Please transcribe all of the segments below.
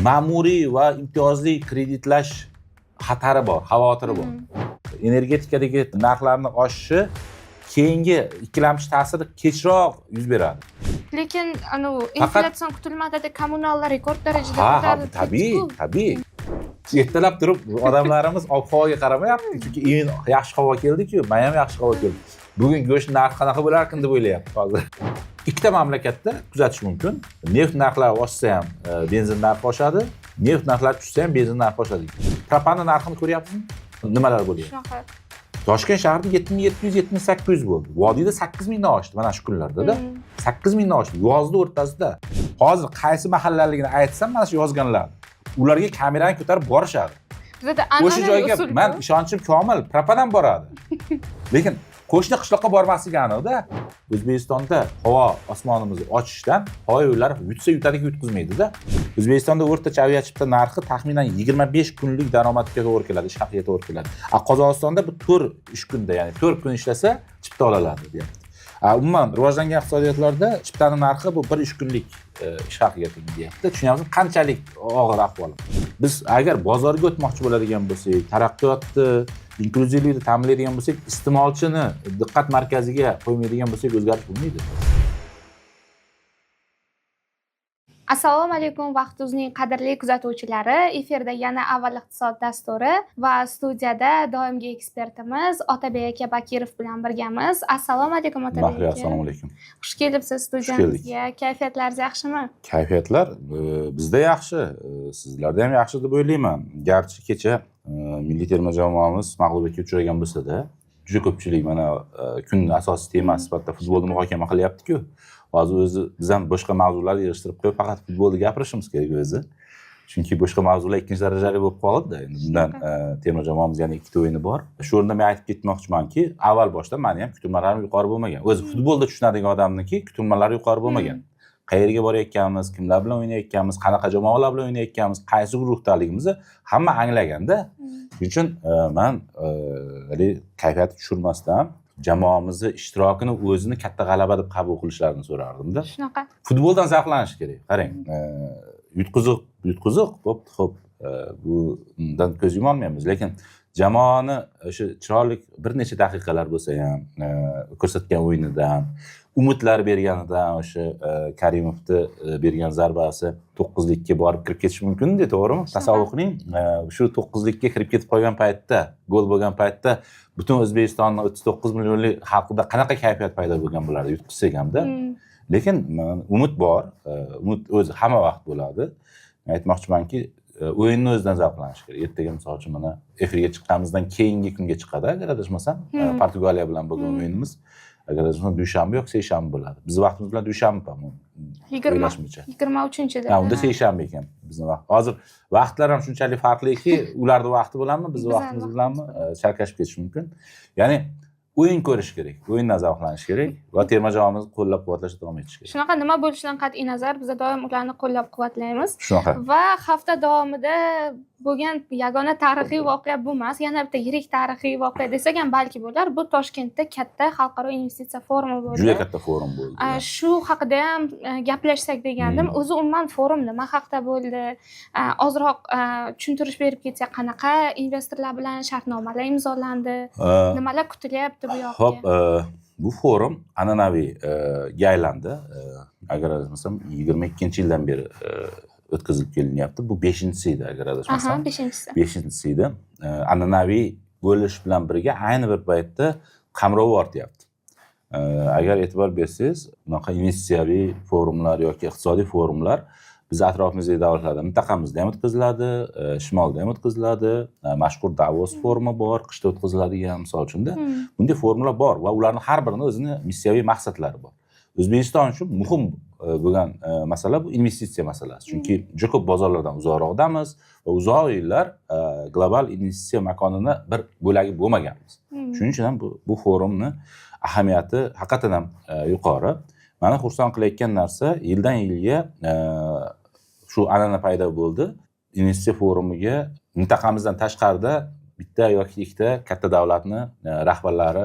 ma'muriy va imtiyozli kreditlash xatari bor, xavotiri bor. Energetikadagi narxlarning oshishi keyingi ikkilamchi ta'siri kechroq yuz beradi. Lekin inflyatsion kutilmaganda kommunallar rekord darajada ko'tarilib ketdi. Tabiiy. Ertalab turib odamlarimiz ob-havoga qaramayapti, chunki yaxshi havo keldi-ku, men ham yaxshi havo keldi. Bugun go'sht narxi qanaqa bo'larkin deb o'ylayapti hozir. Ikkita mamlakatda kuzatish mumkin. Neft narxlari oshsa ham benzin narxi oshadi, neft narxlari tushsa ham benzin narxi oshadi. Propan narxini ko'ryapsizmi? Nimalar bo'lyapti? Shunaqa. Toshkent shahrida 7700-7800 bo'ldi. Vodiyda 8000 dan oshdi mana shu kunlarda-da. 8000 dan oshdi. Yozda o'rtasida. Hozir qaysi mahallaligini aytsam, mana shu yozganlar. Ularga kamerani ko'tarib borishadi. Bizda O'sha joyga men ishonchim komil, propan boradi. Lekin qo'shni qishloqqa bormasligi aniqda. O'zbekistonda havo osmonimizni ochishdan havo yo'llari yutsa yutadiki yutqizmaydi-da. O'zbekistonda o'rtacha aviachipta narxi taxminan 25 kunlik daromadga to'g'ri keladi, ish haqiga to'g'ri keladi. Qozog'istonda bu 4 ish kunda, ya'ni 4 kun ishlasa chipta olaladi, deyapti. Umuman rivojlangan iqtisodiyotlarda chiptaning narxi bu 1 ish kunlik ish haqiga teng, deyapti. Tushunyapsizmi, qanchalik og'ir ahvol. Biz agar bozorga o'tmoqchi bo'ladigan bo'lsak, taraqqiyotni, inkluzivlikni ta'minlaydigan bo'lsak, iste'molchini diqqat markaziga qo'ymaydigan bo'lsak, o'zgarish bo'lmaydi. Assalomu alaykum vaqtuzning qadrli kuzatuvchilari. Efirda yana avval iqtisod dasturi va studiyada doimgi ekspertimiz Otabek aka Bakirov bilan birgamiz. Assalomu alaykum Otabek aka. Assalomu alaykum. Xush kelibsiz studiyamizga. Kayfiyatlaringiz yaxshimi? Kayfiyatlar bizda yaxshi, sizlarda ham yaxshi deb o'ylayman. Garchi kecha milliy terma jamoamiz mag'lubiyatga uchragan bo'lsa-da, juda ko'pchilik mana kun asosiy temasi sifatida futbolni muhokama qilyapti-ku. Hozir o'zi biz ham boshqa mavzularni yig'ishtirib qo'yib, faqat futbolni gapirishimiz kerak o'zi. Chunki boshqa mavzular ikkinchi darajali bo'lib qoldi-da. Endi bundan terma jamoamiz yana ikkita o'yini bor. Shu o'rinda men aytib ketmoqchimanki, avval boshda meni ham kutilmalarim yuqori bo'lmagan. O'zi futbolda tushunadigan odamniki kutilmalari yuqori bo'lmagan. Qayerga borayotganimiz, kimlar bilan o'ynayotganimiz, qanaqa jamoalar bilan o'ynayotganimiz, qaysi guruhdaligimizni hamma anglaganda. Shuning uchun men kayfiyatni tushirmasdan jamoamizning ishtirokini o'zini katta g'alaba deb qabul qilishlarini so'rardim-da. Shunaqa. Futboldan zavqlanish kerak. Qarang, yutqiziq, xo'p, bundan ko'z yuma olmaymiz, lekin jamoani o'sha chiroyli bir necha daqiqalar bo'lsa ham ko'rsatgan o'yinidan, umidlar berganidan, o'sha Karimovni bergan zarbasi 9likka borib kirib ketish mumkin-da, to'g'rimi? Tasavvur qiling, shu 9likka kirib ketib qolgan paytda, gol bo'lgan paytda butun O'zbekistonning 39 millionlik xalqida qanaqa kayfiyat paydo bo'lgan bo'lardi, yutqizsak ham-da. Lekin umid bor, umid o'zi hamma vaqt bo'ladi. Men aytmoqchimanki, o'yinni o'zidan zavqlanish kerak. Ertaga misol uchun mana efirga chiqqanimizdan keyingi kunga chiqadi, agar adashmasam, Portugaliya bilan bo'lgan o'yinimiz. Agar adashmasam dushanba yoki seshanba bo'ladi. Bizning vaqtimiz bilan dushanba, по-моему. 23-da. Unda seshanba ekan bizning vaqt. Hozir vaqtlar ham shunchalik farqliki, ularning vaqti bilanmi, bizning vaqtimiz bilanmi chalkashib ketishi mumkin. Ya'ni o'yin ko'rish kerak, o'yindan zavqlanish kerak va terma jamoamizni qo'llab-quvvatlashda davom etish kerak. Shunaqa, nima bo'lishidan qat'iy nazar, biz doim ularni qo'llab-quvvatlaymiz. Shunaqa. Va hafta davomida bo'lgan yagona tarixiy voqea bu emas, yana bitta yirik tarixiy voqea desak ham balki bo'lar. Bu Toshkentda katta xalqaro investitsiya forumi bo'ldi. Juda katta forum bo'ldi. Shu haqida ham gaplashsak degandim. O'zi umuman forum nima haqida bo'ldi? Ozroq tushuntirish berib ketsak, qanaqa investorlar bilan shartnomalar imzolandi? Nimalar kutilyapti bu yoqqa? Xo'p, bu forum an'anaviy aylandi. Agar adashmasam 22-yildan beri o'tkazilib kelinyapti. Bu 5-si edi, agar adashmasam. 5-si. 5-si edi. An'anaviy bo'lish bilan birga ayni bir paytda qamrovi ortyapti. Agar e'tibor bersangiz, bunaqa investitsiyaviy forumlar yoki iqtisodiy forumlar biz atrofimizdagi davlatlarda, mintaqamizda ham o'tkaziladi, shimolda ham o'tkaziladi, mashhur Davos forumi bor, qishda o'tkaziladigan, misol uchun-da. Bunday forumlar bor va ularning har birining o'zining missiyaviy maqsadlari bor. O'zbekiston uchun muhim bo'lgan masala bu investitsiya masalasi. Chunki juda ko'p bozorlardan uzoqroqdamiz va uzoq yillar global investitsiya makonini bir bo'lagi bo'lmaganmiz. Shuning uchun ham bu forumni ahamiyati haqiqatan ham yuqori. Meni xursand qilayotgan narsa, yildan yilga shu an'ana paydo bo'ldi. Investitsiya forumiga mintaqamizdan tashqarida bitta yoki ikkita katta davlatni rahbarlari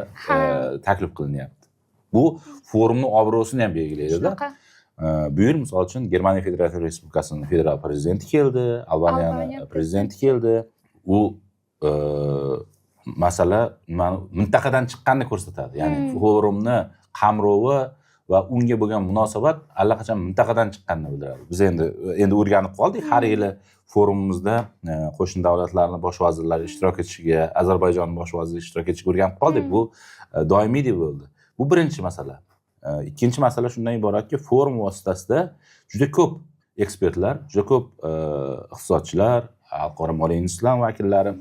taklif qilinyapti. Bu forumning obro'sini ham belgilaydi-da. Bu yil misol uchun Germaniya Federatsiya Respublikasining federal prezidenti keldi, Albaniya prezidenti keldi. U masala mintaqadan chiqqanini ko'rsatadi. Ya'ni forumni qamrovi va unga bo'lgan munosabat allaqachon mintaqadan chiqqanini bildiradi. Biz endi o'rganib qoldik har yili forumimizda qo'shni davlatlarning bosh vazirlari ishtirok etishiga, Ozarbayjonning bosh vaziri ishtirok etishiga o'rganib qoldik. Bu doimiy deb bo'ldi. Bu birinchi masala. Ikkinchi masala shundan iboratki, forum vositasida juda ko'p ekspertlar, juda ko'p iqtisodchilar, xalqaro moliya institutlari vakillari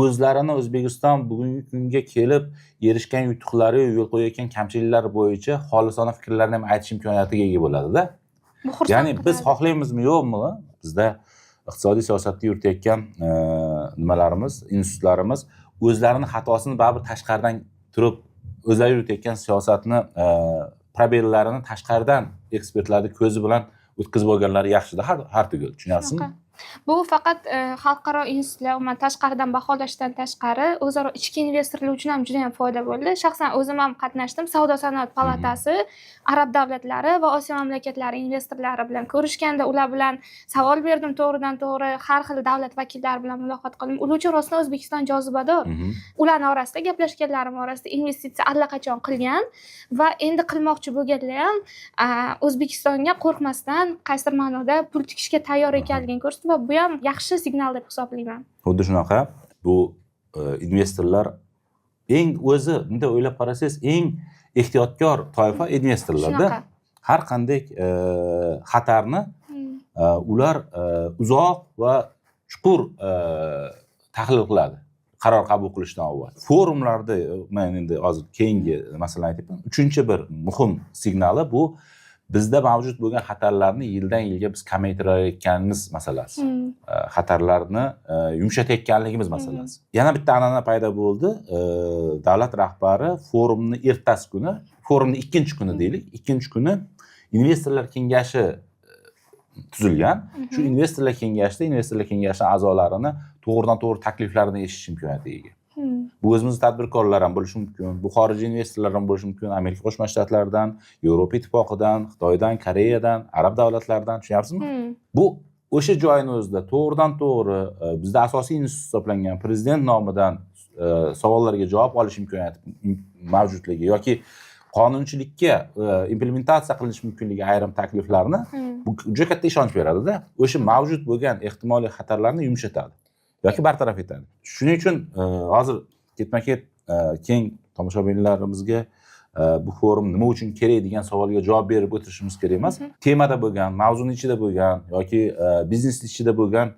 o'zlarini O'zbekiston bugungi kunga kelib erishgan yutuqlari, yo'l qo'yayotgan kamchiliklari bo'yicha xolisona fikrlarni ham aytish imkoniyatiga ega bo'ladi-da. Ya'ni biz xohlaymizmi, yo'qmi? Bizda iqtisodiy siyosatni yuritayotgan nimalarimiz, institutlarimiz o'zlarini xatosini baribir tashqaridan turib o'zlari yuritayotgan siyosatni probellarini tashqaridan ekspertlarni ko'zi bilan o'tkazib olganlari yaxshida har tugul, tushunyapsizmi? Bu faqat xalqaro institutlar, umuman tashqaridan baholashdan tashqari o'zaro ichki investorlar uchun ham juda ham foyda bo'ldi. Shaxsan o'zim ham qatnashdim. Savdo-sanoat palatasi arab davlatlari va Osiyo mamlakatlari investorlari bilan ko'rishganda ular bilan savol berdim, to'g'ridan-to'g'ri har xil davlat vakillari bilan muloqot qildim. Ular uchun rostdan O'zbekiston jozibador. Ularning orasida gaplashganlarim orasida investitsiya allaqachon qilgan va endi qilmoqchi bo'lganlar ham O'zbekistonga qo'rqmasdan qaysidir ma'noda pul tikishga tayyor ekanligini ko'rsatdi. Bu ham yaxshi signal deb hisoblayman. Xuddi shunaqa. Bu investorlar o'zi bunday o'ylab qarasangiz eng ehtiyotkor toifa investorlarda. Har qanday xatarni ular uzoq va chuqur tahlil qiladi. Qaror qabul qilishdan avval. Forumlarda men endi hozir keyingi masalani aytayman. Uchinchi bir muhim signali bu bizda mavjud bo'lgan xatarlarni yildan yilga biz kamaytirayotganimiz masalasi. Xatarlarni yumshatayotganligimiz masalasi. Yana bitta an'ana paydo bo'ldi. Davlat rahbari forumni ertasi kuni, forumni ikkinchi kuni deylik, ikkinchi kuni investorlar kengashi tuzilgan. Shu investorlar kengashining a'zolarini to'g'ridan-to'g'ri takliflarini eshitish imkoniyatiga ega. Bu o'zimiz tadbirkorlar ham bo'lishi mumkin, bu xorijiy investorlar ham bo'lishi mumkin, Amerika Qo'shma Shtatlaridan, Yevropa Ittifoqidan, Xitoydan, Koreyadan, arab davlatlaridan, tushunyapsizmi? Bu o'sha joyning o'zida to'g'ridan-to'g'ri bizda asosiy institut hisoblangan prezident nomidan savollarga javob olish imkoniyati mavjudligi yoki qonunchilikka implementatsiya qilinish mumkinligi ayrim takliflarni bu juda katta ishonch beradi-da. O'sha mavjud bo'lgan ehtimoliy xatarlarni yumshatadi yoki bartaraf etadi. Shuning uchun hozir ketma-ket keng tomoshabinlarimizga bu forum nima uchun kerak degan savolga javob berib o'tirishimiz kerak emas. Temada bo'lgan, mavzuning ichida bo'lgan yoki biznes ichida bo'lgan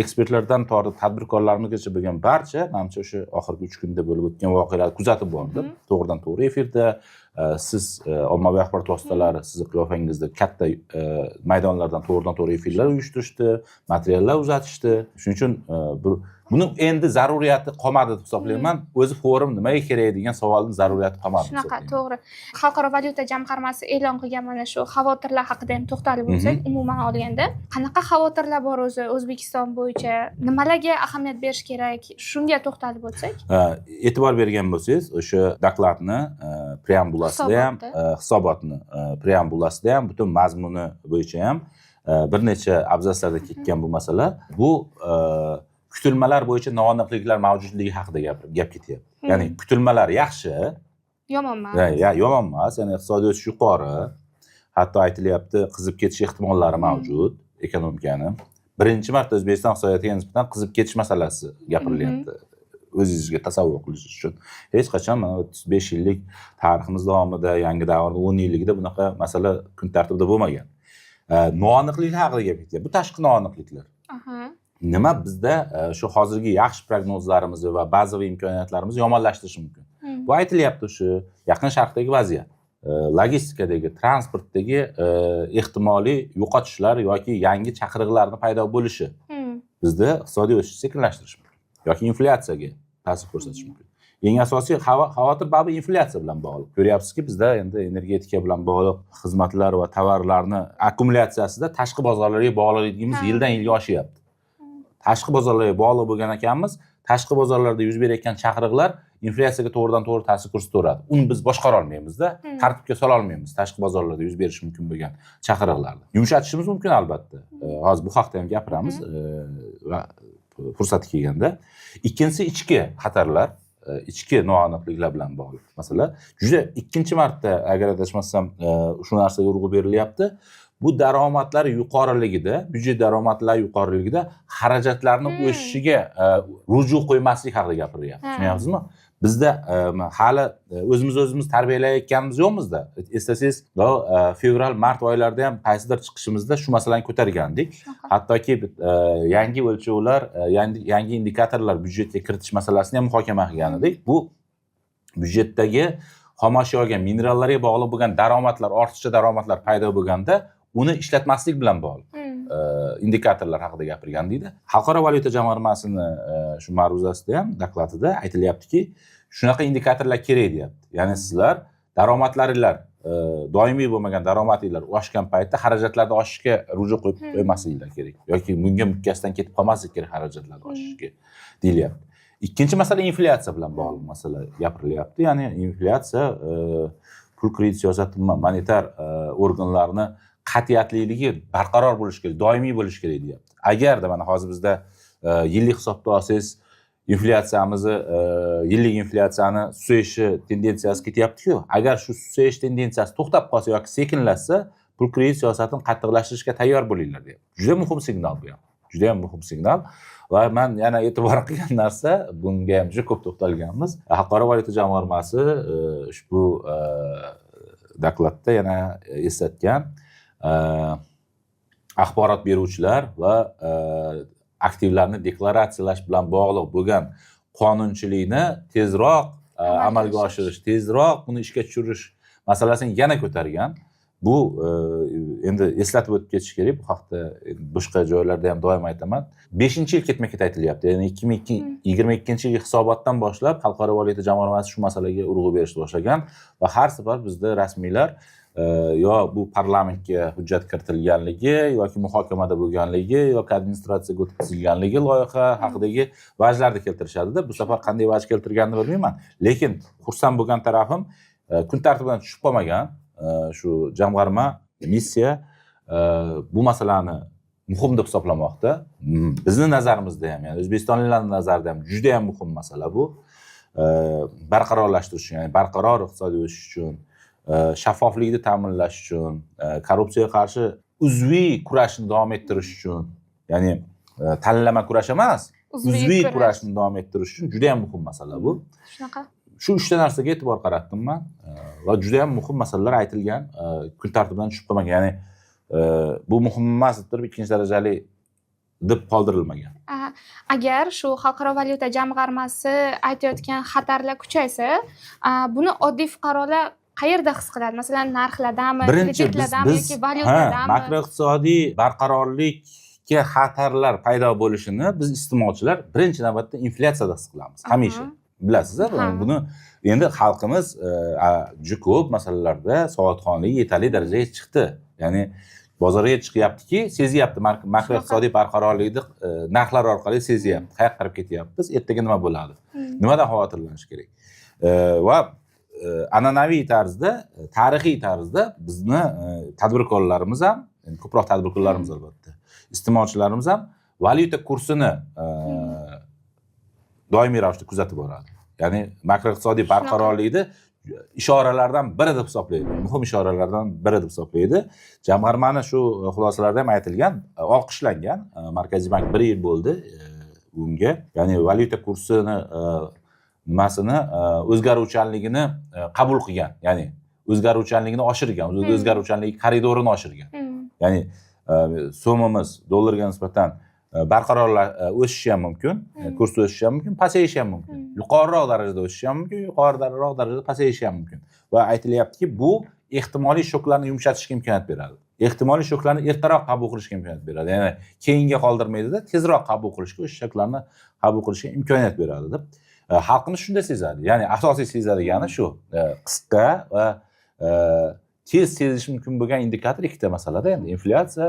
ekspertlardan tortib tadbirkorlarimizgacha bo'lgan barcha, menimcha o'sha oxirgi 3 kunda bo'lib o'tgan voqealarni kuzatib bordim. To'g'ridan-to'g'ri efirda siz ommaviy axborot vositalari sizni qiyofangizda katta maydonlardan to'g'ridan-to'g'ri efirlar uyushtirishdi, materiallar uzatishdi. Shuning uchun buni endi zaruriyati qolmadi deb hisoblayman. O'zi forum nimaga kerak degan savolning zaruriyati qolmadi. Shunaqa, to'g'ri. Xalqaro valyuta jamg'armasi e'lon qilgan mana shu xavotirlar haqida ham to'xtalib o'tsak, umuman olganda, qanaqa xavotirlar bor o'zi O'zbekiston bo'yicha, nimalarga ahamiyat berish kerak? Shunga to'xtalib o'tsak. E'tibor bergan bo'lsangiz, o'sha dokladni preambulasida ham, hisobotni preambulasida ham, butun mazmuni bo'yicha ham bir necha abzatslarda ketgan bu masala. Bu kutilmalar bo'yicha noaniqliklar mavjudligi haqida gap ketyapti. Ya'ni kutilmalar yaxshi, yomon emas. Yomon emas, ya'ni iqtisodiy o'sish yuqori. Hatto aytilyapti, qizib ketish ehtimollari mavjud ekonomikani. Birinchi marta O'zbekiston iqtisodiyotiga nisbatan qizib ketish masalasi gapirilyapti. O'zingizga tasavvur qilishingiz uchun. Hech qachon mana 35 yillik tariximiz davomida, yangi davrning 10 yilligida bunaqa masala kun tartibida bo'lmagan. Noaniqliklar haqida gap ketyapti. Bu tashqi noaniqliklar. Nima bizda shu hozirgi yaxshi prognozlarimizni va bazaviy imkoniyatlarimizni yomonlashtirishi mumkin. Bu aytilyapti shu Yaqin Sharqdagi vaziyat, logistikadagi, transportdagi ehtimoliy yo'qotishlar yoki yangi chaqiriqlarning paydo bo'lishi bizda iqtisodiy o'sishni sekinlashtirishi mumkin yoki inflyatsiyaga ta'sir ko'rsatishi mumkin. Eng asosiy xavotir baribir inflyatsiya bilan bog'liq. Ko'ryapsizki, bizda endi energetika bilan bog'liq xizmatlar va tovarlarni akkumulyatsiyasida tashqi bozorlarga bog'liqligimiz yildan yilga oshyapti. Tashqi bozorlarga bog'liq bo'lgan ekanmiz, tashqi bozorlarda yuz berayotgan chaqiriqlar inflyatsiyaga to'g'ridan to'g'ri ta'sir ko'rsataveradi. Uni biz boshqara olmaymiz-da, tartibga sola olmaymiz tashqi bozorlarda yuz berishi mumkin bo'lgan chaqiriqlarni. Yumshatishimiz mumkin albatta. Hozir bu haqda ham gapiramiz va fursati kelganda. Ikkinchisi ichki xatarlar, ichki noaniqliklar bilan bog'liq masala. Juda ikkinchi marta agar adashmasam shu narsaga urg'u berilyapti. Bu daromadlar yuqoriligida, byudjet daromadlari yuqoriligida xarajatlarning o'sishiga ruju qo'ymaslik haqida gapiryapti. Tushunyapsizmi? Bizda hali o'zimiz tarbiyalayotganimiz yo'qmizda. Eslasangiz, fevral, mart oylarida ham qaysidir chiqishimizda shu masalani ko'targandik. Hattoki yangi o'lchovlar, yangi indikatorlar byudjetga kiritish masalasini ham muhokama qilgan edik. Bu byudjetdagi xomashyoga, minerallarga bog'liq bo'lgan daromadlar, ortiqcha daromadlar paydo bo'lganda uni ishlatmaslik bilan bog'liq indikatorlar haqida gapirgandikda. Xalqaro valyuta jamg'armasini shu ma'ruzasida ham dokladida aytilyaptiki, shunaqa indikatorlar kerak deyapti. Ya'ni sizlar daromadlaringlar doimiy bo'lmagan daromadinglar oshgan paytda xarajatlarni oshishiga ruju qo'yib qo'ymasliklar kerak yoki bunga mukkasidan ketib qolmaslik kerak xarajatlarni oshishiga deyilyapti. Ikkinchi masala inflyatsiya bilan bog'liq masala gapirilyapti. Ya'ni inflyatsiya pul kredit siyosati monetar organlarini qat'iyatliligi barqaror bo'lishi kerak, doimiy bo'lishi kerak deyapti. Agarda mana hozir bizda yillik hisobda olsangiz inflyatsiyamizni, yillik inflyatsiyani susayishi tendensiyasi ketyapti-ku. Agar shu susayish tendensiyasi to'xtab qolsa yoki sekinlashsa, pul kredit siyosatini qattiqlashtirishga tayyor bo'linglar deyapti. Juda muhim signal bu ham. Juda ham muhim signal. Va men yana e'tibor qilgan narsa, bunga ham juda ko'p to'xtalganmiz. Xalqaro valyuta jamg'armasi ushbu dokladda yana eslatgan axborot beruvchilar va aktivlarni deklaratsiyalash bilan bog'liq bo'lgan qonunchilikni tezroq amalga oshirish, tezroq uni ishga tushirish masalasini yana ko'targan. Bu endi eslatib o'tib ketish kerak. Bu haqda boshqa joylarda ham doim aytaman. 5-yil ketma-ket aytilyapti. Ya'ni 2022-yil hisobotdan boshlab Xalqaro valyuta jamg'armasi shu masalaga urg'u berishni boshlagan va har safar bizda rasmiylar yo bu parlamentga hujjat kiritilganligi yoki muhokamada bo'lganligi yoki administratsiyaga o'tkazilganligi loyiha haqidagi vajlarni keltirishadi-da. Bu safar qanday vaj keltirganini bilmayman. Lekin xursand bo'lgan tarafim kun tartibidan tushib qolmagan shu jamg'arma missiya bu masalani muhim deb hisoblamoqda. Bizni nazarimizda ham, ya'ni o'zbekistonliklarning nazarida ham juda ham muhim masala bu. Barqarorlashtirish, ya'ni barqaror iqtisodiy o'sish uchun, shaffoflikni ta'minlash uchun, korrupsiyaga qarshi uzviy kurashni davom ettirish uchun, ya'ni tanlama kurash emas, uzviy kurashni davom ettirish uchun juda ham muhim masala bu. Shunaqa. Shu 3 ta narsaga e'tibor qaratdim men va juda ham muhim masalalar aytilgan, kun tartibidan tushib qolmagan. Ya'ni bu muhim emas deb ikkinchi darajali deb qoldirilmagan. Agar shu xalqaro valyuta jamg'armasi aytayotgan xatarlar kuchaysa, buni oddiy fuqarolar qayerda his qiladi? Masalan, narxlardami, kreditlardami yoki valyutadami? Makroiqtisodiy barqarorlikka xatarlar paydo bo'lishini biz iste'molchilar birinchi navbatda inflyatsiyada his qilamiz. Hamisha. Bilasiz-a, buni endi xalqimiz juda ko'p masalalarda savodxonligi yetarli darajaga chiqdi. Ya'ni bozorga chiqyaptiki, sezyapti, makroiqtisodiy barqarorlikni narxlar orqali sezyapti. Qayerga qarab ketyapmiz, ertaga nima bo'ladi? Nimadan xavotirlanish kerak? Va an'anaviy tarzda, tarixiy tarzda bizni tadbirkorlarimiz ham, ko'proq tadbirkorlarimiz albatta, iste'molchilarimiz ham valyuta kursini doimiy ravishda kuzatib boradi. Ya'ni makroiqtisodiy barqarorlikni ishoralardan biri deb hisoblaydi. Muhim ishoralardan biri deb hisoblaydi. Jamg'armani shu xulosalarda ham aytilgan, olqishlangan. Markaziy bank 1 yil bo'ldi unga. Ya'ni valyuta kursini nimasini o'zgaruvchanligini qabul qilgan. Ya'ni o'zgaruvchanligini oshirgan, o'zgaruvchanligi koridorini oshirgan. Ya'ni so'mimiz dollarga nisbatan barqaror o'sishi ham mumkin, kurs o'sishi ham mumkin, pasayishi ham mumkin. Yuqoriroq darajada o'sishi ham mumkin, yuqoriroq darajada pasayishi ham mumkin. Va aytilyaptiki, bu ehtimoliy shoklarni yumshatishga imkoniyat beradi. Ehtimoliy shoklarni ertaroq qabul qilishga imkoniyat beradi. Ya'ni keyinga qoldirmaydi-da, tezroq qabul qilishga, o'sha shoklarni qabul qilishga imkoniyat beradi deb xalqimiz shunda sezadi. Ya'ni asosiy sezadigani shu, qisqa va tez sezish mumkin bo'lgan indikator ikkita masalada, endi inflyatsiya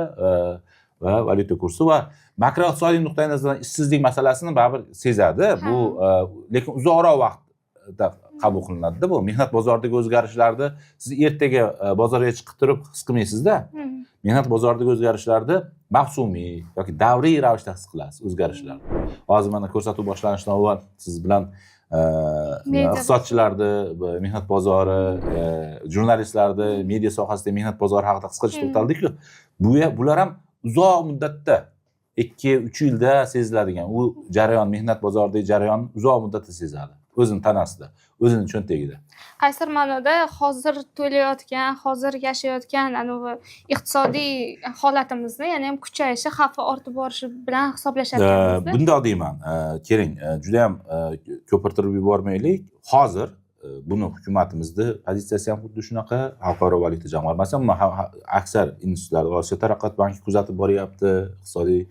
va valyuta kursi va makroiqtisodiy nuqtai nazardan ishsizlik masalasini baribir sezadi. Bu lekin uzoqroq vaqt qabul qilinadi-da bu. Mehnat bozoridagi o'zgarishlarni siz ertaga bozorga chiqib turib his qilmaysiz-da. Mehnat bozoridagi o'zgarishlarni mavsumiy yoki davriy ravishda his qilasiz o'zgarishlarni. Hozir mana ko'rsatuv boshlanishidan avval siz bilan iqtisodchilarni, mehnat bozori, jurnalistlarni, media sohasidagi mehnat bozori haqida qisqacha to'xtaldik-ku. Bular ham uzoq muddatda 2-3 yilda seziladigan u jarayon, mehnat bozoridagi jarayon uzoq muddatda sezadi. O'zini tanasida, o'zini cho'ntagida. Qaysi ma'noda hozir to'layotgan, hozir yashayotgan anavi iqtisodiy holatimizni, ya'ni ham kuchayishi, xavfi ortib borishi bilan hisoblashayotganmiz. Bundoq deyman. Keling, juda ham ko'pirtirib yubormaylik. Hozir buni hukumatimizni pozitsiyasi ham xuddi shunaqa. Xalqaro valyuta jamg'armasi ham aksar institutlar, Osiyo taraqqiyot banki kuzatib boryapti. Iqtisodiy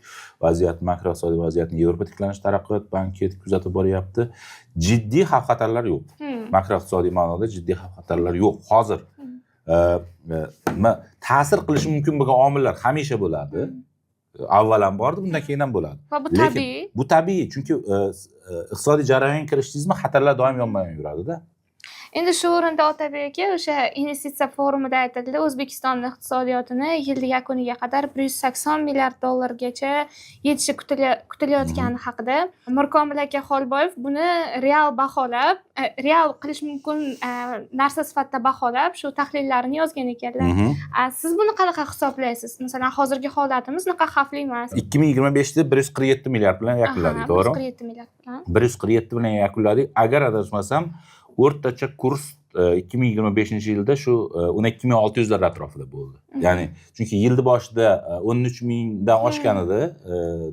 vaziyat, makroiqtisodiy vaziyatni Yevropa tiklanish taraqqiyot banki kuzatib boryapti. Jiddiy xavf-xatarlar yo'q. Makroiqtisodiy ma'noda jiddiy xavf-xatarlar yo'q. Hozir ta'sir qilishi mumkin bo'lgan omillar hamisha bo'ladi. Avval ham bordi, bundan keyin ham bo'ladi. Va bu tabiiy. Bu tabiiy, chunki iqtisodiy jarayonga kirishdingizmi, xatarlar doim yonma-yon yuradi-da. Endi shu o'rinda Otabek aka o'sha investitsiya forumida aytildi, O'zbekiston iqtisodiyotini yil yakuniga qadar 180 milliard dollargacha yetishi kutilayotgani haqida Mirkomil aka Xolboyev buni real baholab, real qilish mumkin narsa sifatida baholab, shu tahlillarni yozgan ekanlar. Siz buni qanaqa hisoblaysiz? Masalan, hozirgi holatimiz naqa xavfli emas. 2025da 147 milliard bilan yakunladik, to'g'rimi? 147 milliard bilan. 147 bilan yakunladik. Agar adashmasam, o'rtacha kurs 2025-yilda shu 12600 lar atrofida bo'ldi. Ya'ni chunki yilning boshida 13000 dan oshgan edi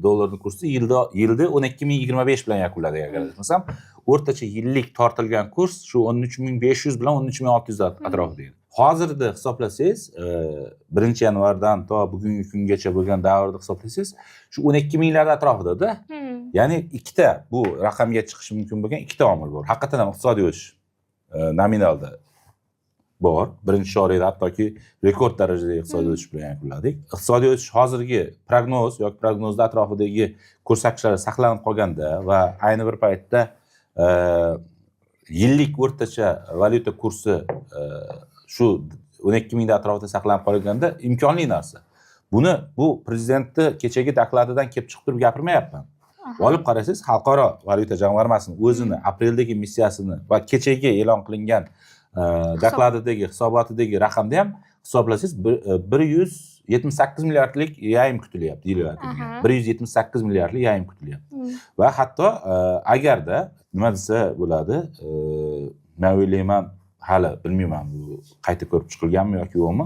dollarning kursi, yilda 12025 bilan yakunladik agar adashmasam. O'rtacha yillik tortilgan kurs shu 13500 bilan 13600 atrofida edi. Hozirda hisoblasangiz, 1-yanvardan to bugungi kungacha bo'lgan davrda hisoblasangiz, shu 12000 lar atrofida-da. Ya'ni ikkita bu raqamga chiqishi mumkin bo'lgan ikkita omil bor. Haqiqatan ham iqtisodiy o'sish nominalda bor. Birinchi chorakda hattoki rekord darajada iqtisodiy o'sish bilan yakunladik. Iqtisodiy o'sish hozirgi prognoz yoki prognozda atrofidagi ko'rsatkichlar saqlanib qolganda va ayni bir paytda yillik o'rtacha valyuta kursi shu 12000 atrofida saqlanib qolganda imkonli narsa. Bu prezidentni kechagi dokladidan kelib chiqib turib gapirmayapman. Olib qarasangiz, Xalqaro valyuta jamg'armasining o'zini apreldagi missiyasini va kechagi e'lon qilingan dokladidagi, hisobotidagi raqamda ham hisoblasangiz 178 milliardlik yayim kutilyapti yil yakuniga. 178 milliardlik yayim kutilyapti. Va hatto agarda nima desa bo'ladi, men o'ylayman, hali bilmayman bu qayta ko'rib chiqilganmi yoki yo'qmi.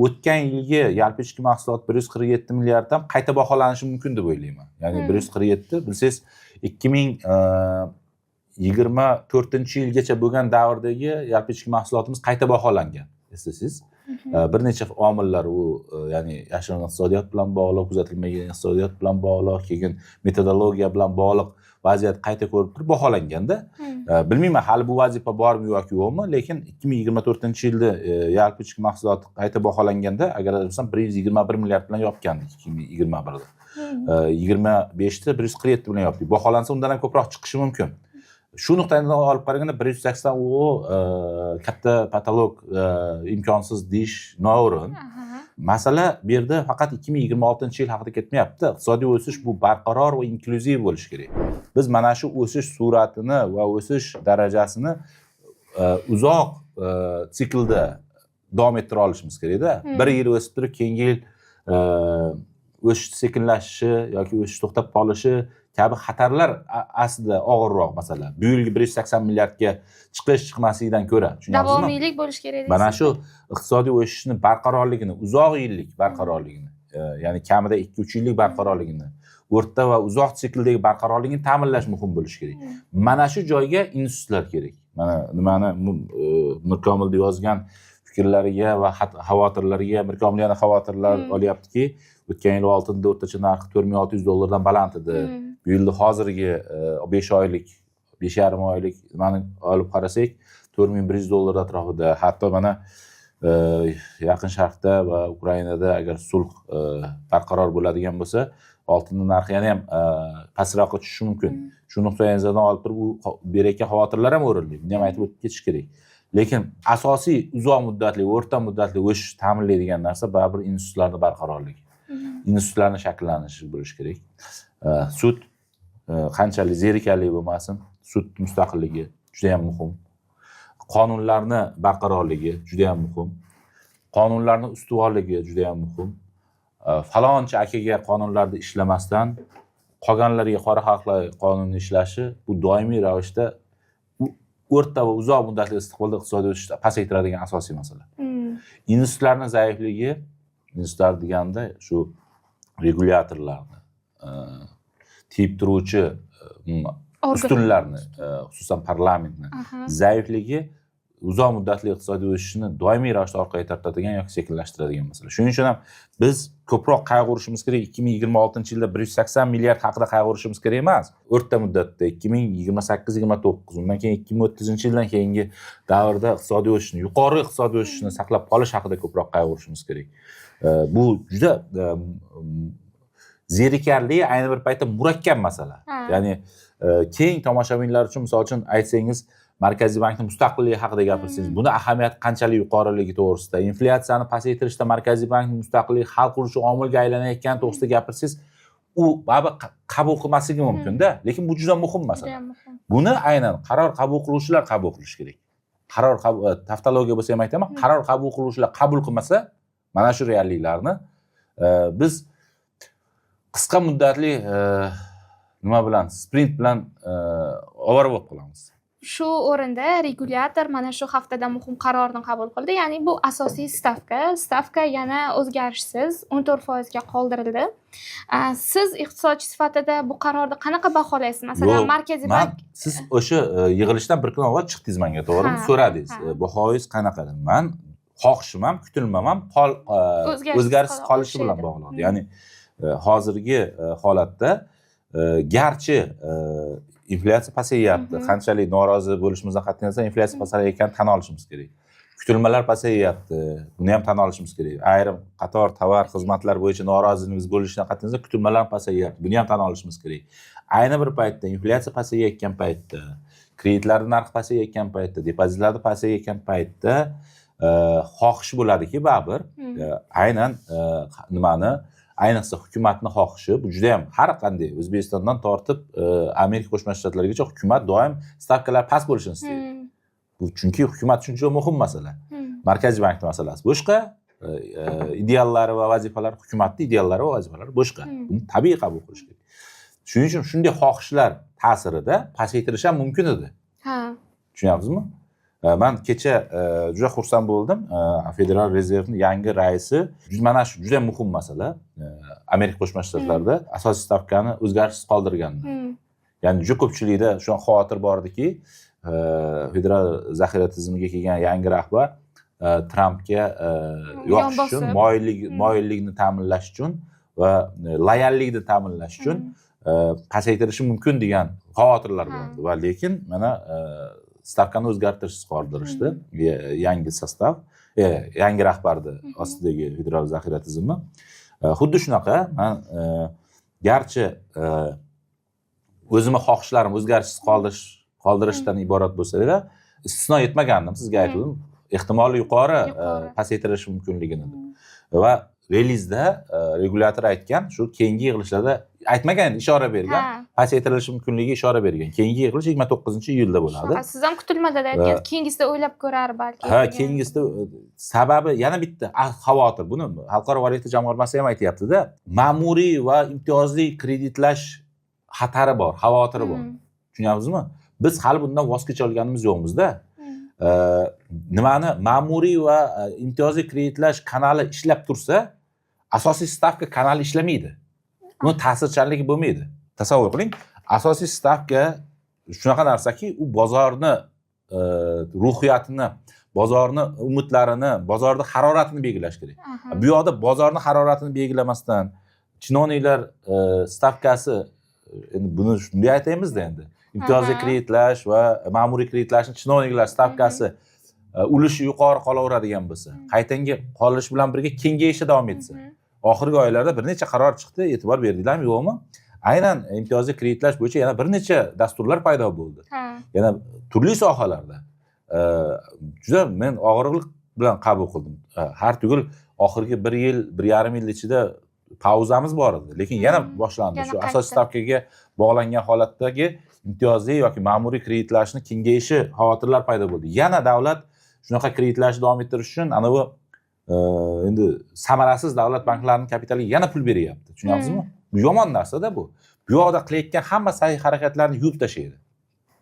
O'tgan yilgi yalpi ichki mahsulot 147 milliarddan qayta baholanishi mumkin deb o'ylayman. Ya'ni 147, bilsangiz 2024-yilgacha bo'lgan davrdagi yalpi ichki mahsulotimiz qayta baholangan. Eslasangiz, bir necha omillar u, ya'ni yashirin iqtisodiyot bilan bog'liq, kuzatilmagan iqtisodiyot bilan bog'liq, keyin metodologiya bilan bog'liq vaziyat qayta ko'rib turib baholanganda, bilmayman hali bu vazifa bormi yoki yo'qmi, lekin 2024-yilda yalpi ichki mahsulot qayta baholanganda, agar adashmasam 121 milliard bilan yopgandik 2021da. 25da 147 bilan yopdik. Baholansa undan ham ko'proq chiqishi mumkin. Shu nuqtadan olib qaraganda 180 u katta patolog imkonsiz deyish noo'rin. Masala bu yerda faqat 2026-yil haqida ketmayapti. Iqtisodiy o'sish bu barqaror va inklyuziv bo'lishi kerak. Biz mana shu o'sish sur'atini va o'sish darajasini uzoq siklda davom ettira olishimiz kerak-da. Bir yil o'sib turib, keyingi yil o'sish sekinlashishi yoki o'sish to'xtab qolishi kabi xatarlar aslida og'irroq masala. Bu yilgi 180 milliardga chiqmaslikdan ko'ra, tushunyapsizmi? Davomiylik bo'lishi kerak. Mana shu iqtisodiy o'sishni barqarorligini, uzoq yillik barqarorligini, ya'ni kamida 2-3 yillik barqarorligini, o'rta va uzoq sikldagi barqarorligini ta'minlash muhim bo'lishi kerak. Mana shu joyga institutlar kerak. Mana nimani Mirkomilda yozgan fikrlariga va xavotirlariga Mirkomil yana xavotirlar olyaptiki, o'tgan yil oltinda o'rtacha narxi 4600 dollardan baland edi. Bu yilda hozirgi 5 oylik, 5,5 oylik nimani olib qarasak, 4100 dollar atrofida. Hatto mana Yaqin Sharqda va Ukrainada agar sulh barqaror bo'ladigan bo'lsa, oltinning narxi yana ham pastroqqa tushishi mumkin. Shu nuqtai nazardan olib turib u berayotgan xavotirlar ham o'rinli. Buni ham aytib o'tib ketish kerak. Lekin asosiy uzoq muddatli, o'rta muddatli o'sish ta'minlaydigan narsa baribir institutlarning barqarorligi. Institutlarning shakllanishi bo'lishi kerak. Sud qanchalik zerikarli bo'lmasin, sud mustaqilligi juda ham muhim. Qonunlarni barqarorligi juda ham muhim. Qonunlarning ustuvorligi juda ham muhim. Falonchi akaga qonunlarda ishlamasdan qolganlarga qora xalqlar qonunni ishlashi bu doimiy ravishda o'rta va uzoq muddatli istiqbolda iqtisodiy o'sishni pasaytiradigan asosiy masala. Institutlarning zaifligi, institutlar deganda shu regulyatorlarni, tiyib turuvchi ustunlarni, xususan parlamentni zaifligi uzoq muddatli iqtisodiy o'sishni doimiy ravishda orqaga tortadigan yoki sekinlashtiradigan masala. Shuning uchun ham biz ko'proq qayg'urishimiz kerak. 2026-yilda 180 milliard haqida qayg'urishimiz kerak emas. O'rta muddatda 2028-29, undan keyin 2030-yildan keyingi davrda iqtisodiy o'sishni, yuqori iqtisodiy o'sishni saqlab qolish haqida ko'proq qayg'urishimiz kerak. Bu juda zerikarli, ayni bir paytda murakkab masala. Ya'ni keng tomoshabinlar uchun, misol uchun aytsangiz, Markaziy bankning mustaqilligi haqida gapirsangiz, buni ahamiyati qanchalik yuqoriligi to'g'risida, inflyatsiyani pasaytirishda Markaziy bankning mustaqilligi hal qiluvchi omilga aylanayotgani to'g'risida gapirsangiz, u baribir qabul qilmasligi mumkin-da, lekin bu juda muhim masala. Buni aynan qaror qabul qiluvchilar qabul qilish kerak. Qaror taftologiya bo'lsa ham aytaman, qaror qabul qiluvchilar qabul qilmasa, mana shu realliklarni biz qisqa muddatli nima bilan, sprint bilan ovora bo'lib qolamiz. Shu o'rinda regulyator mana shu haftada muhim qarorni qabul qildi. Ya'ni bu asosiy stavka. Stavka yana o'zgarishsiz 14% ga qoldirildi. Siz iqtisodchi sifatida bu qarorni qanaqa baholaysiz? Masalan, Markaziy bank siz o'sha yig'ilishdan bir kun avval chiqdingiz menga, to'g'rimi? So'radingiz. Bahoyingiz qanaqa? Men xohishim ham, kutilmam ham o'zgarishsiz qolishi bilan bog'liq. Ya'ni hozirgi holatda garchi inflyatsiya pasayyapti. Qanchalik norozi bo'lishimizdan qat'iy nazar inflyatsiya pasayayotganini tan olishimiz kerak. Kutilmalar pasayyapti. Buni ham tan olishimiz kerak. Ayrim qator tovar, xizmatlar bo'yicha noroziligimiz bo'lishidan qat'iy nazar kutilmalar pasayyapti. Buni ham tan olishimiz kerak. Ayni bir paytda inflyatsiya pasayayotgan paytda, kreditlarning narxi pasayayotgan paytda, depozitlarning pasayayotgan paytda xohish bo'ladiki, baribir aynan nimani ayniqsa hukumatning xohishi, bu juda ham har qanday O'zbekistondan tortib Amerika Qo'shma Shtatlarigacha hukumat doim stavkalar past bo'lishini istaydi. Bu chunki hukumat uchun juda muhim masala. Markaziy bank masalasi boshqa, ideallari va vazifalari, hukumatning ideallari va vazifalari boshqa. Buni tabiiy qabul qilish kerak. Shuning uchun shunday xohishlar ta'sirida pasaytirish ham mumkin edi. Tushunyapsizmi? Men kecha juda xursand bo'ldim. Federal rezervning yangi raisi mana shu juda muhim masala. Amerika Qo'shma Shtatlarida asosiy stavkani o'zgarishsiz qoldirganlar. Ya'ni juda ko'pchilikda shu xavotir bor ediki, federal zaxira tizimiga kelgan yangi rahbar Trampga yoqish uchun, moyillikni ta'minlash uchun va loyallikni ta'minlash uchun pasaytirishi mumkin degan xavotirlar bor edi. Va lekin mana stavkani o'zgartirishsiz qoldirishdi. Yangi sostav, yangi rahbarni ostidagi federal zaxira tizimi. Xuddi shunaqa, men garchi o'zimning xohishlarim o'zgarishsiz qoldirishdan iborat bo'lsa-da, istisno etmagandim. Sizga aytdim, ehtimoli yuqori pasaytirish mumkinligini. Va relizda regulyator aytgan, shu keyingi yig'ilishlarda aytmagan, ishora bergan, pasaytirilishi mumkinligiga ishora bergan. Keyingi yig'ilish 29-iyulda bo'ladi. Siz ham kutilmada aytgan, keyingisida o'ylab ko'rar balki. Keyingisida sababi yana bitta xavotir. Buni Xalqaro valyuta jamg'armasi ham aytayapti-da, ma'muriy va imtiyozli kreditlash xatari bor, xavotiri bor. Tushunyapsizmi? Biz hali bundan voz kecha olganimiz yo'qmiz-da. Nimani ma'muriy va imtiyozli kreditlash kanali ishlab tursa, asosiy stavka kanali ishlamaydi. Buni ta'sirchanligi bo'lmaydi. Tasavvur qiling, asosiy stavka shunaqa narsaki, u bozorni ruhiyatini, bozorni umidlarini, bozorning haroratini belgilash kerak. Bu yoqda bozorning haroratini belgilamasdan chinovniklar stavkasi, endi buni shunday aytaymiz-da endi. Imtiyozli kreditlash va ma'muriy kreditlashning chinovniklar stavkasi ulushi yuqori qolaveradigan bo'lsa, qaytanga qolish bilan birga kengayishda davom etsa, oxirgi oylarda bir necha qaror chiqdi, e'tibor berdinglarmi yo'qmi? aynan imtiyozli kreditlash bo'yicha yana bir necha dasturlar paydo bo'ldi. Yana turli sohalarda. Juda men og'riqlik bilan qabul qildim. Har tugul oxirgi 1 yil, 1,5 yil ichida pauzamiz bor edi, lekin yana boshlandi. Shu asosiy stavkaga bog'langan holatdagi imtiyozli yoki ma'muriy kreditlashni kengayishi xavotirlar paydo bo'ldi. Yana davlat shunaqa kreditlashni davom ettirish uchun anavi endi samarasiz davlat banklarining kapitaliga yana pul beryapti. Tushunyapsizmi? Bu yomon narsa-da bu. Bu yoqda qilayotgan hamma sa'y harakatlarni yuvib tashlaydi.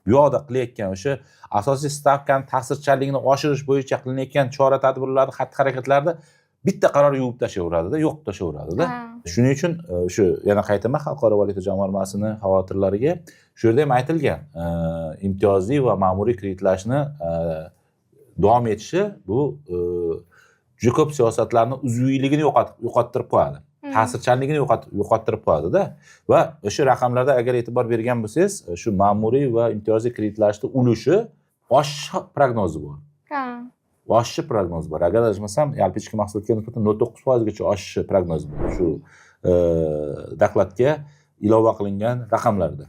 Bu yoqda qilayotgan o'sha asosiy stavkani ta'sirchanligini oshirish bo'yicha qilinayotgan chora-tadbirlarni, xatti-harakatlarni bitta qaror yuvib tashlayveradi-da, yo'q tashlayveradi-da. Shuning uchun shu yana qaytaman Xalqaro valyuta jamg'armasining xavotirlariga shu yerda ham aytilgan, imtiyozli va ma'muriy kreditlashni davom etishi bu juda ko'p siyosatlarni uzviyligini yo'qottirib qo'yadi. Ta'sirchanligini yo'qottirib qo'yadi-da. Va o'sha raqamlarda agar e'tibor bergan bo'lsangiz, shu ma'muriy va imtiyozli kreditlashni ulushi oshish prognozi bor. Oshishi prognoz bor. Agar adashmasam, yalpi ichki mahsulotga nisbatan 0.9% gacha oshishi prognoz bor. Shu dokladga ilova qilingan raqamlarda.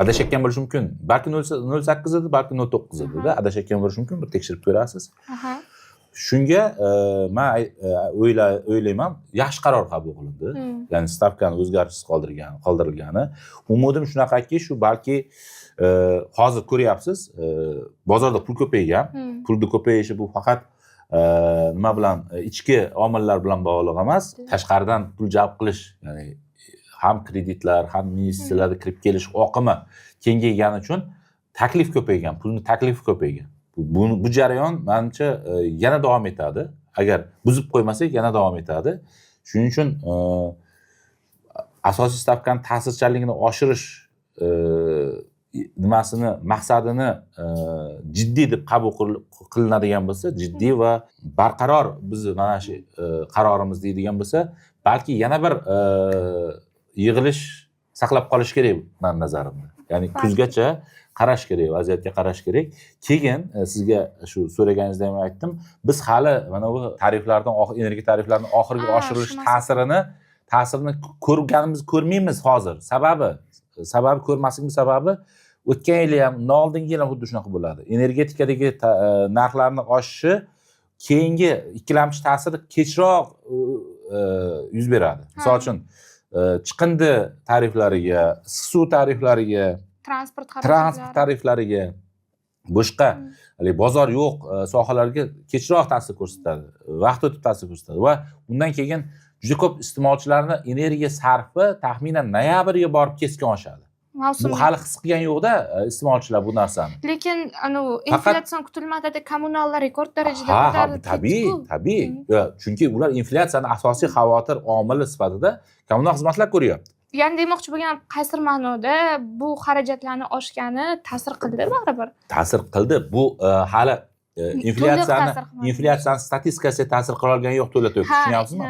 Adashayotgan bo'lishi mumkin. Balki 0.8 edi, balki 0.9 edi-da. Adashayotgan bo'lishi mumkin. Bir tekshirib ko'rasiz. Shunga men o'ylayman, yaxshi qaror qabul qilindi. Ya'ni stavkani o'zgarishsiz qoldirilgani. Umidim shunaqaki, shu balki hozir ko'ryapsiz, bozorda pul ko'paygan. Pulni ko'payishi bu faqat nima bilan, ichki omillar bilan bog'liq emas, tashqaridan pul jalb qilish, ya'ni ham kreditlar, ham investitsiyalarga kirib kelish oqimi kengaygani uchun taklif ko'paygan, pulning taklifi ko'paygan. Bu jarayon menimcha yana davom etadi. Agar buzib qo'ymasak, yana davom etadi. Shuning uchun asosiy stavkani ta'sirchanligini oshirish maqsadini jiddiy deb qabul qilinadigan bo'lsa, jiddiy va barqaror biz mana shu qarorimiz deydigan bo'lsa, balki yana bir yig'ilish saqlab qolish kerak men nazarimda. Ya'ni kuzgacha qarash kerak, vaziyatga qarash kerak. Keyin sizga shu so'raganingizda ham aytdim, biz hali mana bu tariflardan energiya tariflarining oxirgi oshirilish ta'sirini ko'rmaymiz hozir. Sababi ko'rmasligimiz sababi o'tgan yil ham, oldingi yil ham xuddi shunaqa bo'ladi. Energetikadagi narxlarning oshishi keyingi ikkilamchi ta'siri kechroq yuz beradi. Misol uchun chiqindi tariflariga, issiq suv tariflariga, transport tariflariga, boshqa bozor yo'q sohalarga kechroq ta'sir ko'rsatadi, vaqt o'tib ta'sir ko'rsatadi va undan keyin juda ko'p iste'molchilarni energiya sarfi taxminan noyabrga borib keskin oshadi. Bu hali his qilgan yo'q-da iste'molchilar bu narsani. Lekin inflyatsion kutilmaganda kommunallar rekord darajada ko'tarildi. Tabiiy. Chunki ular inflyatsiyani asosiy xavotir omili sifatida kommunal xizmatlar ko'ryapti. Ya'ni demoqchi bo'lgan, qaysi ma'noda bu xarajatlarni oshgani ta'sir qildi baribir. Ta'sir qildi. Bu hali inflyatsiyani statistikasiga ta'sir qila olgani yo'q to'la-to'kis, tushunyapsizmi?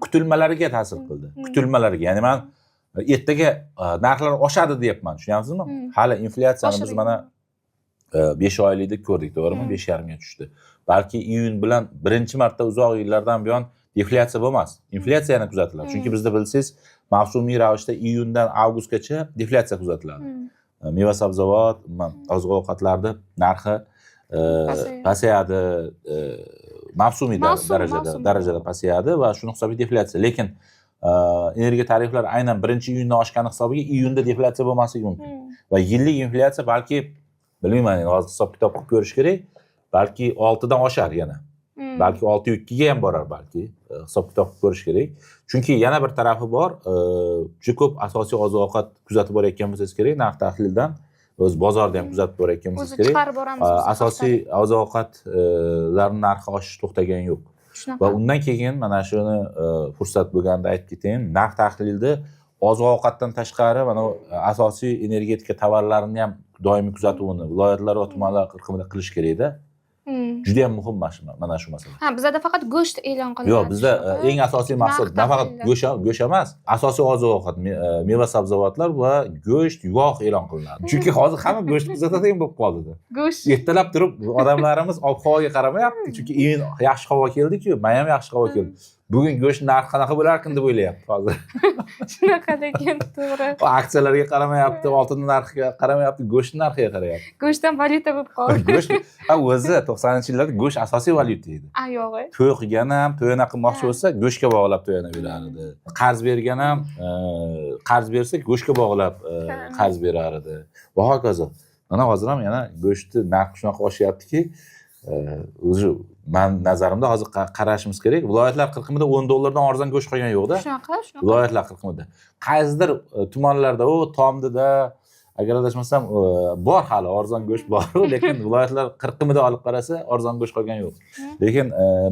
Kutilmalariga ta'sir qildi. Kutilmalariga. Ya'ni men ertaga narxlar oshadi deyapman, tushunyapsizmi? Hali inflyatsiyani biz mana 5 oylikda ko'rdik, to'g'rimi? 5,5 ga tushdi. Balki iyun bilan birinchi marta uzoq yillardan buyon deflyatsiya bo'lmas. Inflyatsiya yana kuzatiladi. Chunki bizda bilsangiz, mavsumiy ravishda iyundan avgustgacha deflyatsiya kuzatiladi. Meva-sabzavot, oziq-ovqatlarning narxi pasayadi, mavsumiy darajada pasayadi va shuni hisobiga deflyatsiya. Lekin energiya tariflari aynan 1-iyundan oshgani hisobiga iyunda deflyatsiya bo'lmasligi mumkin. Va yillik inflyatsiya balki bilmayman, hozir hisob-kitob qilib ko'rish kerak, balki 6 dan oshar yana. Balki 6.2 ga ham borar balki. Hisob-kitob qilib ko'rish kerak. Chunki yana bir tarafi bor, juda ko'p asosiy oziq-ovqat kuzatib borayotgan bo'lsangiz kerak, narx tahlildan, o'z bozorda ham kuzatib borayotgan bo'lsangiz kerak. Asosiy oziq-ovqatlarning narxi oshish to'xtagani yo'q. Va undan keyin mana shuni fursat bo'lganda aytib ketayin, narx tahlilida oziq-ovqatdan tashqari mana asosiy energetika tovarlarini ham doimiy kuzatuvini viloyatlar va tumanlar qirqimida qilish kerak-da. Juda ham muhim mana shu masala. Bizda faqat go'sht e'lon qilinadi. Yo'q, bizda eng asosiy mahsulot nafaqat go'sht emas, asosiy oziq-ovqat, meva-sabzavotlar va go'sht, yog' e'lon qilinadi. Chunki hozir hamma go'sht kuzatadigan bo'lib qoldi. Go'sht. Ertalab turib odamlarimiz ob-havoga qaramayapti, chunki iyun yaxshi havo keldi-ku, men ham yaxshi havo keldi. bugun go'sht narxi qanaqa bo'larkin deb o'ylayapti hozir. Shunaqa lekin to'g'ri. Aksiyalarga qaramayapti, oltin narxiga qaramayapti, go'sht narxiga qarayapti. Go'shtdan valyuta bo'lib qoldi. Go'sht o'zi 90-yillarda go'sht asosiy valyuta edi. Yo'g'i. To'y qilgan ham, to'yini qilmoqchi bo'lsa, go'shtga bog'lab to'yini berar edi. Qarz bergan ham, qarz bersa go'shtga bog'lab qarz berar edi. Va hokazo. Mana hozir ham yana go'shtni narxi shunaqa oshyaptiki, o'zi men nazarimda hozir qarashimiz kerak. Viloyatlar qirqimida $10 dan arzon go'sht qolgan yo'q-da. Shunaqa. Viloyatlar qirqimida. Qaysidir tumanlarda, Tomdida, agar adashmasam, bor hali arzon go'sht bor, lekin viloyatlar qirqimida olib qarasa, arzon go'sht qolgan yo'q. Lekin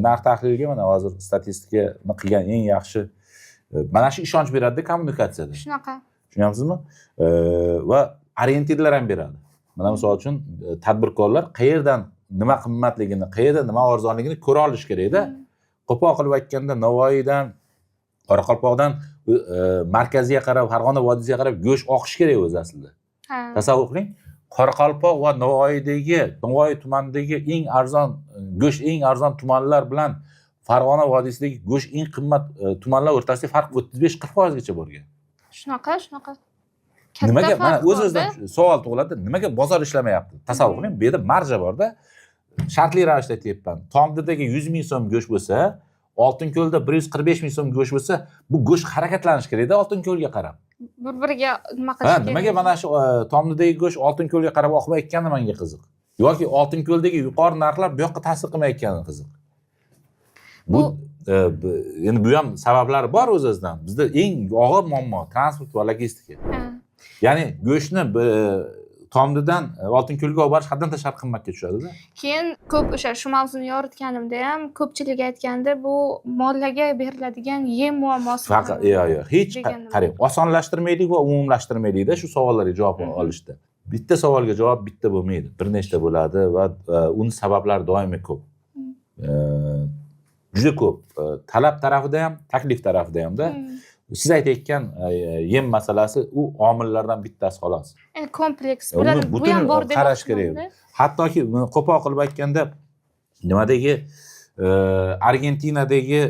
narx tahliliga mana hozir statistikani qilgan eng yaxshi mana shu ishonch beradi kommunikatsiyada. Shunaqa. Tushunyapsizmi? Va orientirlar ham beradi. Mana misol uchun tadbirkorlar qayerdan nima qimmatligini, qayerda nima arzonligini ko'ra olish kerak-da. Qo'pol qilib aytganda Navoiydan, Qoraqalpoqdan markazga qarab, Farg'ona vodiysiga qarab go'sht oqish kerak o'zi aslida. Tasavvur qiling, Qoraqalpoq va Navoiy tumanidagi eng arzon tumanlar bilan Farg'ona vodiysidagi go'sht eng qimmat tumanlar o'rtasidagi farq 35-40% gacha borgan. Shunaqa. Nimaga mana o'z-o'zidan savol tug'iladi, nimaga bozor ishlamayapti? Tasavvur qiling, bu yerda marja bor-da. Shartli ravishda aytyapman. Tomdidagi 100 ming so'm go'sht bo'lsa, Oltinko'lda 145 ming so'm go'sht bo'lsa, bu go'sht harakatlanish kerak-da Oltinko'lga qarab. Bir-biriga nima qilish kerak? Nimaga mana shu Tomdidagi go'sht Oltinko'lga qarab oqmayotgani menga qiziq. Yoki Oltinko'ldagi yuqori narxlar bu yoqqa ta'sir qilmayotgani qiziq. Bu endi bu ham sabablari bor o'z-o'zidan. Bizda eng og'ir muammo transport va logistika. Ya'ni go'shtni Tomdidan Oltinko'lga olib borish haddan tashqari qimmatga tushadi-da. Keyin ko'p shu mavzuni yoritganimda ham ko'pchilik aytganda bu mollarga beriladigan yem muammosi. Faqat hech qarang, osonlashtirmaylik va umumlashtirmaylik-da shu savollarga javob olishda. Bitta savolga javob bitta bo'lmaydi, bir nechta bo'ladi va uni sabablari doimiy ko'p. Juda ko'p. Talab tarafida ham, taklif tarafida ham-da. Siz aytayotgan yem masalasi u omillardan bittasi xolos. Kompleks. Bu ham bor deb qarash kerak. Hattoki qo'pol qilib aytganda nimadagi Argentinadagi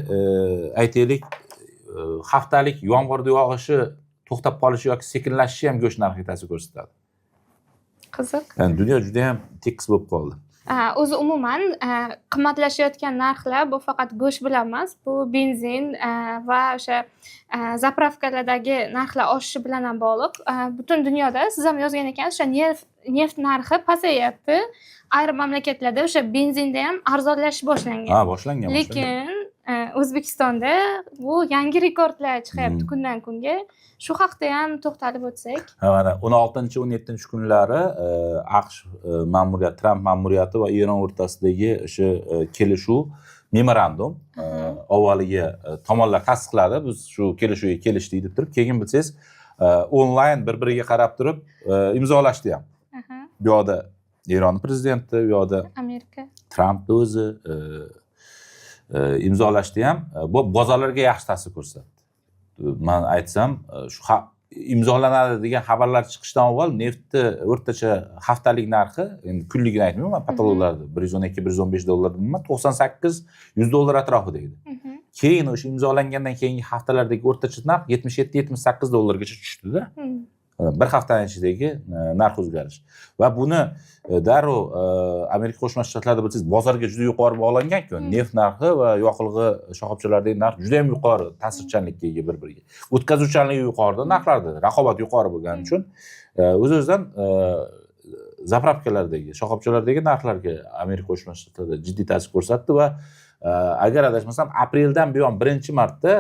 aytaylik haftalik yomg'ir yog'ishi to'xtab qolishi yoki sekinlashishi ham go'sht narxiga ta'sir ko'rsatadi. Qiziq. Ya'ni dunyo juda ham tekis bo'lib qoldi. O'zi umuman qimmatlashayotgan narxlar bu faqat go'sht bilan emas, bu benzin va o'sha zapravkalardagi narxlar oshishi bilan ham bog'liq. Butun dunyoda siz ham yozgan ekansiz, o'sha neft narxi pasayapti. Ayrim mamlakatlarda o'sha benzinda ham arzonlashish boshlangan. Boshlangan. Lekin O'zbekistonda bu yangi rekordlar chiqyapti kundan kunga. Shu haqda ham to'xtalib o'tsak. Mana 16-17 kunlari AQSh ma'muriyati, Tramp ma'muriyati va Eron o'rtasidagi o'sha kelishuv, memorandum avvaliga tomonlar tasdiqladi. Biz shu kelishuvga kelishdik deb turib, keyin bilsangiz onlayn bir-biriga qarab turib imzolashdi ham. Bu yoqda Eron prezidenti, bu yoqda Amerika, Tramp o'zi imzolashdi ham. Bu bozorlarga yaxshi ta'sir ko'rsatdi. Men aytsam, shu imzolanadi degan xabarlar chiqishdan avval neftni o'rtacha haftalik narxi, endi kunligini aytmayman, patologlarda $112-115 nima, $98-100 atrofida edi. Keyin o'sha imzolangandan keyingi haftalardagi o'rtacha narx $77-78 gacha tushdi-da. Bir haftaning ichidagi narx o'zgarish. Va buni darrov Amerika Qo'shma Shtatlarida bilsangiz bozorga juda yuqori bog'langan-ku. Neft narxi va yoqilg'i shoxobchalaridagi narx juda ham yuqori ta'sirchanlikka ega bir-biriga. O'tkazuvchanligi yuqorida, narxlarda raqobat yuqori bo'lgani uchun o'z-o'zidan zapravkalardagi, shoxobchalardagi narxlarga Amerika Qo'shma Shtatlarida jiddiy ta'sir ko'rsatdi va agar adashmasam apreldan buyon birinchi marta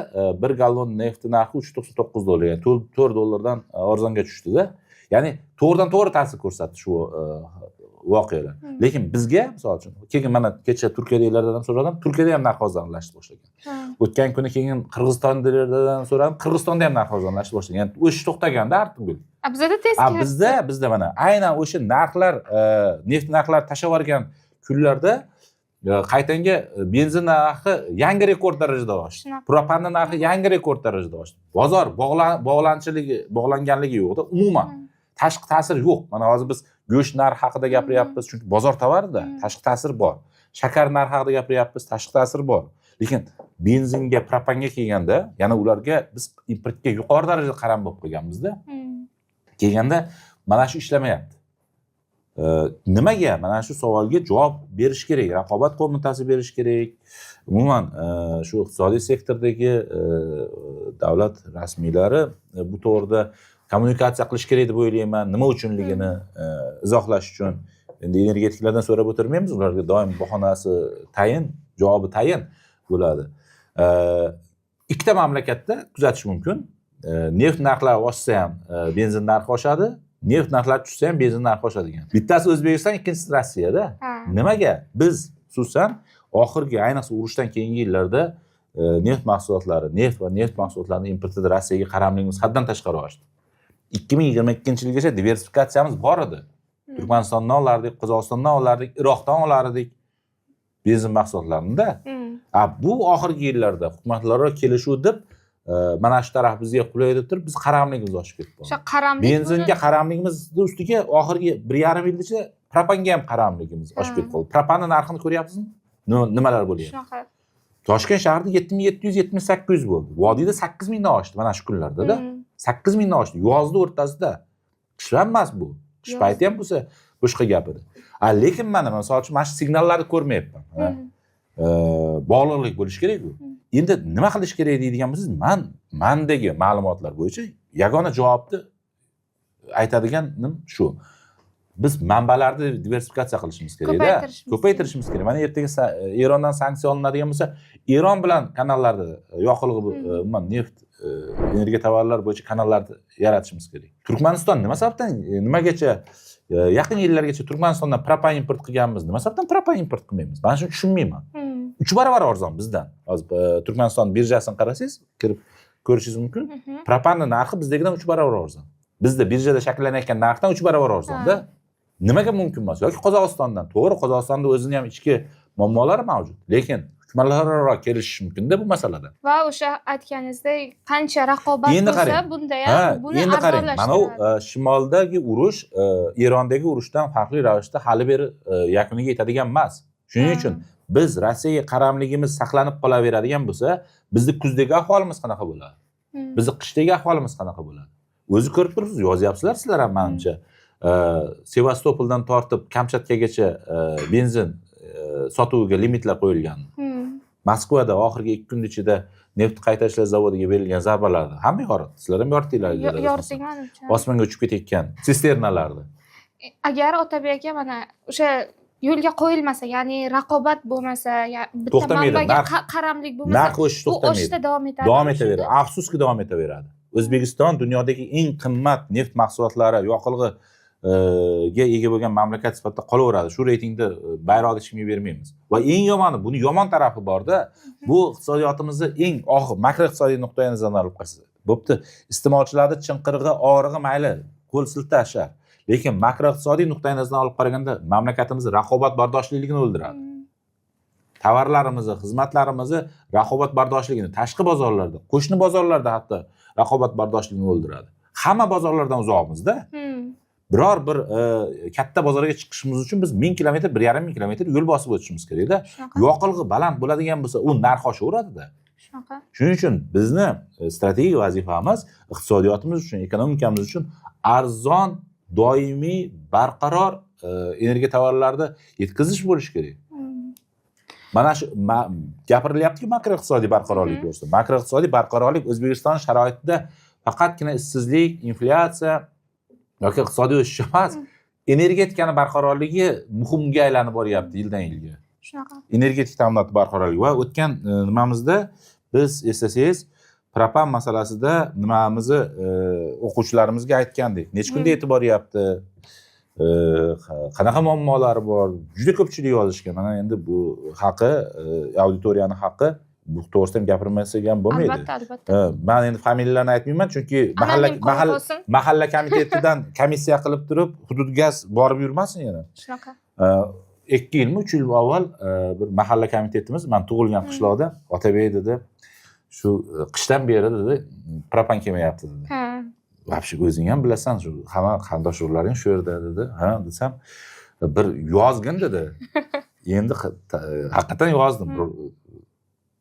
1 gallon neft narxi $3.99, ya'ni $4 dan arzonga tushdi-da. Ya'ni to'g'ridan-to'g'ri ta'sir ko'rsatdi shu voqealar. Lekin bizga, misol uchun, keyin mana kecha Turkiyadagilardan ham so'radim, Turkiyada ham narx arzonlashni boshlagan. O'tgan kuni keyin Qirg'izistondagilardan so'radim, Qirg'izistonda ham narx arzonlashni boshlagan. Ya'ni o'sish to'xtaganda artib. Bizda teskari. Bizda mana aynan o'sha narxlar, neft narxlari tashlab yuborgan kunlarda qaytanga benzin narxi yangi rekord darajada oshdi. Propan narxi yangi rekord darajada oshdi. Bozor bog'langanligi yo'qda, umuman tashqi ta'sir yo'q. Mana hozir biz go'sht narxi haqida gapiryapmiz, chunki bozor tovarida tashqi ta'sir bor. Shakar narxi haqida gapiryapmiz, tashqi ta'sir bor. Lekin benzinga, propanga kelganda, yana ularga biz importga yuqori darajada qaram bo'lib qolganmizda. Kelganda mana shu ishlamayapti. Nimaga? Mana shu savolga javob berish kerak. Raqobat qo'mitasi berish kerak. Umuman shu iqtisodiy sektordagi davlat rasmiylari bu to'g'rida kommunikatsiya qilish kerak deb o'ylayman. Nima uchunligini izohlash uchun. Endi energetiklardan so'rab o'tirmaymiz, ularga doim bahonasi tayin, javobi tayin bo'ladi. Ikkita mamlakatda kuzatish mumkin. Neft narxlari oshsa ham benzin narxi oshadi, neft narxlari tushsa ham benzin narxi oshadi degan. Bittasi O'zbekiston, ikkinchisi Rossiyada. Nimaga? Biz xususan oxirgi, ayniqsa urushdan keyingi yillarda neft mahsulotlari, neft va neft mahsulotlarining importida Rossiyaga qaramligimiz haddan tashqari oshdi. 2022-yilgacha diversifikatsiyamiz bor edi. Turkmanistondan olardik, Qozog'istondan olardik, Iroqdan olardik benzin mahsulotlarini-da. Bu oxirgi yillarda hukumatlararo kelishuv deb mana shu taraf bizga qulay deb turib, biz qaramligimiz oshib ketdi. O'sha qaramlik benzinga qaramligimizni ustiga oxirgi 1,5 yil ichida propanga ham qaramligimiz oshib ketdi. Propanning narxini ko'ryapsizmi? Nimalar bo'lyapti? Shunaqa. Toshkent shahrida 7700-7800 bo'ldi. Vodiyda 8000 dan oshdi mana shu kunlarda-da. 8000 dan oshdi. Yozning o'rtasida. Qish emas bu. Qish payti ham bo'lsa boshqa gap edi. Lekin mana misol uchun mana shu signallarni ko'rmayapman. Bog'liqlik bo'lish kerak bu. Endi nima qilish kerak deydigan bo'lsangiz, mendagi ma'lumotlar bo'yicha yagona javobni aytadiganim shu. Biz manbalarni diversifikatsiya qilishimiz kerak-da, ko'paytirishimiz kerak. Mana ertaga Erondan sanksiya olinadigan bo'lsa, Eron bilan kanallarda yoqilg'i, umuman neft, energiya tovarlari bo'yicha kanallarni yaratishimiz kerak. Turkmaniston nima sababdan, nimagacha yaqin yillargacha Turkmanistondan propan import qilganmiz, nima sababdan propan import qilmaymiz? Men shuni tushunmayman. 3 barobar arzon bizdan. Hozir Turkmaniston birjasini qarasangiz, kirib ko'rishingiz mumkin. Propanning narxi bizdagidan 3 barobar arzon. Bizda birjada shakllanayotgan narxdan 3 barobar arzon-da. Nimaga mumkin emas? Yoki Qozog'istondan. To'g'ri, Qozog'istonda o'zining ham ichki muammolari mavjud. Lekin hukumatlararo kelishish mumkin-da bu masalada. Va o'sha aytganingizdek, qancha raqobat bo'lsa, bunda ham buni arzonlashtiradi. Mana u shimoldagi urush Erondagi urushdan farqli ravishda hali beri yakuniga yetadigan emas. Shuning uchun biz Rossiyaga qaramligimiz saqlanib qolaveradigan bo'lsa, bizning kuzdagi ahvolimiz qanaqa bo'ladi? Bizning qishdagi ahvolimiz qanaqa bo'ladi? O'zi ko'rib turibsiz, yozyapsizlar sizlar ham menimcha. Sevastopoldan tortib Kamchatkagacha benzin sotuviga limitlar qo'yilgan. Moskvada oxirgi 2 kun ichida neft qayta ishlash zavodiga berilgan zarbalarni hamma yoritdi. Sizlar ham yoritdinglar. Yoritdik. Osmonga uchib ketayotgan sisternalarni. Agar Otabek aka mana o'sha yo'lga qo'yilmasa, ya'ni raqobat bo'lmasa, bitta manbaga qaramlik bo'lmasa, narx o'sish to'xtamaydi. O'sishda davom etadi. Davom etaveradi. Afsuski davom etaveradi. O'zbekiston dunyodagi eng qimmat neft mahsulotlari, yoqilg'i ga ega bo'lgan mamlakat sifatida qolaveradi. Shu reytingda bayroqni hech kimga bermaymiz. Va eng yomoni, buni yomon tarafi borda, bu iqtisodiyotimizni eng makroiqtisodiy nuqtai nazardan olib qarasa, bo'pti, iste'molchilarning chinqirig'i, og'rig'i mayli, qo'l siltashar. Lekin makroiqtisodiy nuqtai nazardan olib qaraganda mamlakatimiz raqobat bardoshliligini o'ldiradi. Tovarlarimizni, xizmatlarimizni raqobat bardoshligini, tashqi bozorlarda, qo'shni bozorlarda hatto raqobat bardoshligini o'ldiradi. Hamma bozorlardan uzoqmizda. Biror bir katta bozorga chiqishimiz uchun biz 1000 kilometr, 1,5 kilometr yo'l bosib o'tishimiz kerak-da. Yoqilg'i baland bo'ladigan bo'lsa, u narx oshaveradi-da. Shunaqa. Shuning uchun bizni strategik vazifamiz iqtisodiyotimiz uchun, ekonomikamiz uchun arzon, doimiy, barqaror energiya tovarlarini yetkazish bo'lishi kerak. Mana shu gapirilyapti-ku makroiqtisodiy barqarorlik to'g'risida. Makroiqtisodiy barqarorlik O'zbekiston sharoitida faqatgina ishsizlik, inflyatsiya yoki iqtisodiy o'sish emas, energetikani barqarorligi muhimga aylanib boryapti yildan yilga. Shunaqa. Energetik ta'minot barqarorligi va o'tgan nimamizda biz eslasangiz, propan masalasida nimamizni o'quvchilarimizga aytgandik. Necha kunda e'tibor beryapti? Qanaqa muammolari bor? Juda ko'pchilik yozishgan. Mana endi bu haqi, auditoriyaning haqi, bu to'g'risida ham gapirmasak ham bo'lmaydi. Albatta. Men endi familiyalarni aytmayman, chunki mahalla komitetidan komissiya qilib turib, hudud gaz borib yurmasin yana. Shunaqa. 2 yilmi, 3 yil avval bir mahalla komitetimiz, men tug'ilgan qishloqda, Otabek dedi, shu qishdan beri dedi, propan kelmayapti dedi. Vobshe o'zing ham bilasan, shu hamma qarindosh urug'laring shu yerda dedi. Ha, desam, bir yozgin dedi. Endi haqiqatan yozdim.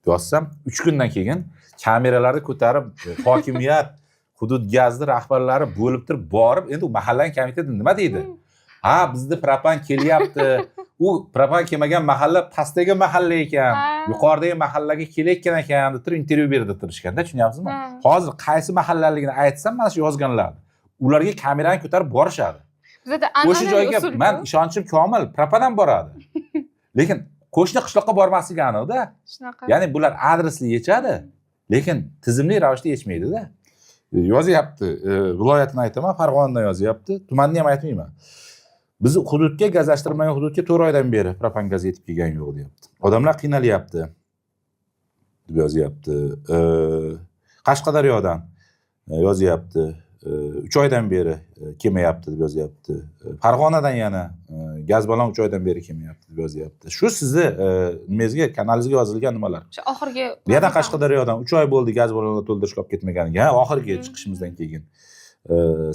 yozsam 3 kundan keyin kameralarni ko'tarib hokimiyat hudud gazni rahbarlari bo'lib turib borib endi u mahallaning komiteti nima deydi? Ha, bizda propan kelyapti. U propan kelmagan mahalla pastdagi mahalla ekan. Yuqoridagi mahallaga kelayotgan ekan deb turib intervyu berdi turishganda, tushunyapsizmi? Hozir qaysi mahallaligini aytsam, mana shu yozganlar. Ularga kamerani ko'tarib borishadi. Bizda O'sha joyga men ishonchim komil, propan ham boradi. Lekin qo'shni qishloqqa bormasligi aniqda. Shunaqa. Ya'ni bular adresli yechadi, lekin tizimli ravishda yechmaydi-da. Yozyapti, viloyatini aytaman, Farg'onadan yozyapti, tumanni ham aytmayman. Biz hududga gazlashtirilmagan hududga 4 oydan beri propan gaz yetib kelgani yo'q deyapti. Odamlar qiynalyapti deb yozyapti. Qashqadaryodan yozyapti. 3 oydan beri kelmayapti deb yozyapti. Farg'onadan yana gaz balon 3 oydan beri kelmayapti deb yozyapti. Shu sizni nimangizga, kanalingizga yozilgan nimalar. O'sha oxirgi Yana Qashqadaryodan 3 oy bo'ldi gaz balonni to'ldirishga olib ketmaganiga, oxirgi chiqishimizdan keyin.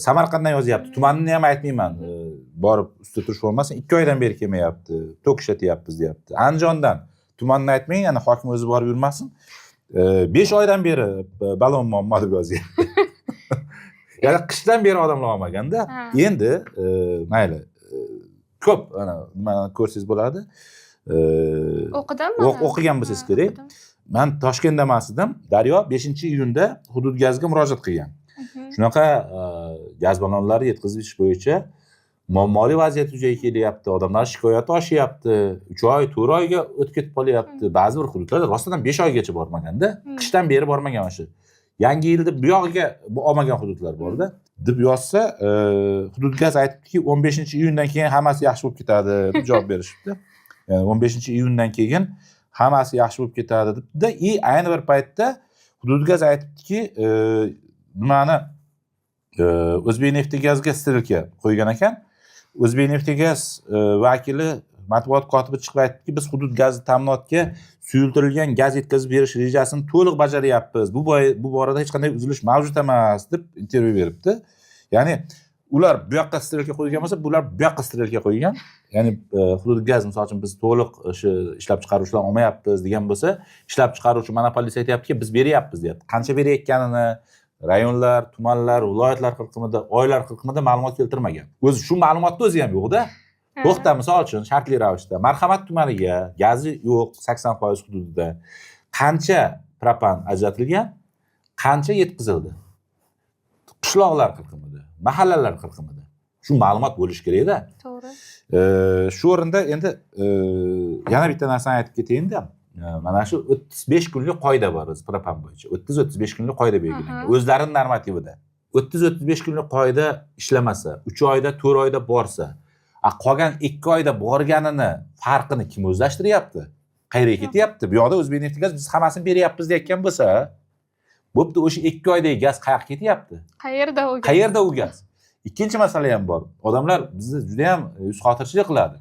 Samarqanddan yozyapti. Tumanini ham aytmayman. Borib ustida turish bo'lmasin, 2 oydan beri kelmayapti. Tok ishlatyapmiz deyapti. Andijondan tumanni aytmang, yana hokim o'zi borib yurmasin. 5 oydan beri balon muammo deb yozyapti. Ya'ni qishdan beri odamlar olmaganda, endi mayli. Ko'p ana nimani ko'rsangiz bo'ladi. O'qidimmi? O'qigan bo'lsangiz kerak. Men Toshkentda emas edim. Daryo 5-iyunda hudud gazga murojaat qilgan. Shunaqa gaz ballonlari yetkazish bo'yicha muammoli vaziyat yuzaga kelyapti. Odamlar shikoyat oshyapti. 3 oy, 4 oyga o'tib ketib qolyapti. Ba'zi bir hududlarda rostdan 5 oygacha bormaganda, qishdan beri bormagan o'sha. Yangi yilda bu yog'iga olmagan hududlar bor-da. Deb yozsa, hudud gaz aytibdiki, 15-iyundan keyin hammasi yaxshi bo'lib ketadi deb javob berishibdi. Ya'ni 15-iyundan keyin hammasi yaxshi bo'lib ketadi debdi. Ayni bir paytda hudud gaz aytibdiki, nimani O'zbekneftgazga stilka qo'ygan ekan. O'zbekneftgaz vakili matbuot kotibi chiqib aytdiki, biz hudud gazi ta'minotga suyultirilgan gaz yetkazib berish rejasini to'liq bajaryapmiz. Bu borada hech qanday uzilish mavjud emas deb intervyu beribdi. Ya'ni ular bu yoqqa stilka qo'ygan bo'lsa, bular bu yoqqa stilka qo'ygan. Ya'ni hudud gaz misol uchun biz to'liq o'sha ishlab chiqaruvchilar olmayapmiz degan bo'lsa, ishlab chiqaruvchi monopolist aytayaptiki, biz beryapmiz deyapti. Qancha berayotganini rayonlar, tumanlar, viloyatlar qirqimida, oylar qirqimida ma'lumot keltirmagan. O'zi shu ma'lumotni o'zi ham yo'q-da. To'xta, misol uchun shartli ravishda Marhamat tumaniga gazi yo'q 80% hududida qancha propan ajratilgan, qancha yetkazildi? Qishloqlar qirqimida, mahallalar qirqimida. Shu ma'lumot bo'lish kerak-da. To'g'ri. Shu o'rinda endi yana bitta narsani aytib ketayin-da. Mana shu 35 kunlik qoida bor o'zi propan bo'yicha. 30-35 kunlik qoida belgilangan. O'zlarining normativida. 30-35 kunlik qoida ishlamasa, 3 oyda, 4 oyda borsa, qolgan 2 oyda borganini farqini kim o'zlashtiryapti? Qayerga ketyapti? Bu yoqda O'zbekneftgaz biz hammasini beryapmiz deyotgan bo'lsa, bo'pti, o'sha 2 oydagi gaz qayerga ketyapti? Qayerda u gaz? Qayerda u gaz? Ikkinchi masala ham bor. Odamlar bizni juda ham yuzxotirchilik qiladi.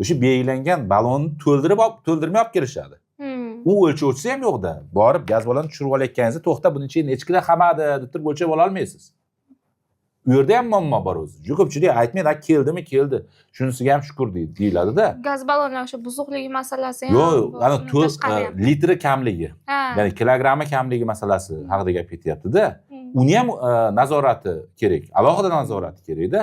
O'sha belgilangan ballonni to'ldirmay olib kelishadi. U o'lchovchisi ham yo'qda. Borib gaz ballonni tushirib olayotganingizda, to'xta, buning ichiga necha kilo xamadi deb turib o'lchab ola olmaysiz. U yerda ham muammo bor o'zi. Juda ko'pchilik aytmaydi, keldimi, keldi. Shunisiga ham shukur deyiladi-da. Gaz balloni o'sha buzuqligi masalasi ham. Yo'q, ana 4 litri kamligi. Ya'ni kilogrammi kamligi masalasi haqida gap ketyapti-da. Uni ham nazorati kerak. Alohida nazorati kerak-da.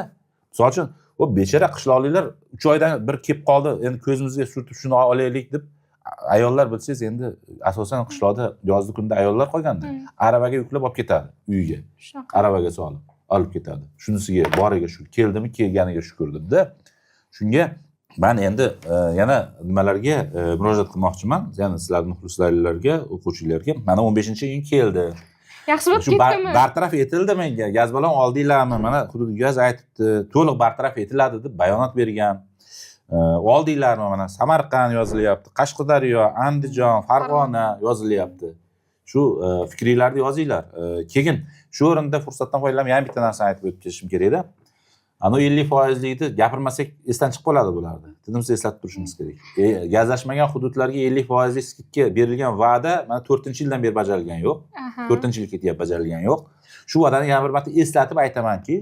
Misol uchun, o bechara qishloqliklar 3 oydan bir kelib qoldi, endi ko'zimizga surtib shuni olaylik deb ayollar bilsangiz, endi asosan qishloqda yozgi kunda ayollar qolganda aravaga yuklab olib ketadi uyiga. Aravaga solib olib ketadi. Shunisiga boriga shu keldimi, kelganiga shukur debdi. Shunga men endi yana nimalarga murojaat qilmoqchiman. Ya'ni sizlarning muxlislaringizga, o'quvchilarga. Mana 15-iyun keldi. Yaxshi bo'lib ketdimi? Bartaraf etildi menga. Gaz ballon oldinglarmi? Mana hudud gaz aytibdi, to'liq bartaraf etiladi deb bayonot bergan. Oldinglarmi? Mana Samarqand yozilyapti, Qashqadaryo, Andijon, Farg'ona yozilyapti. Shu fikringlarni yozinglar. Keyin shu o'rinda fursatdan foydalanib yana bitta narsani aytib o'tib ketishim kerak-da. Ana 50%likni gapirmasak esdan chiqib qoladi bularni. Tinimsiz eslatib turishimiz kerak. Gazlashmagan hududlarga 50% skidka berilgan va'da mana 4-yildan beri bajarilgan yo'q. 4-yil ketyapti, bajarilgan yo'q. Shu va'dani yana bir marta eslatib aytamanki,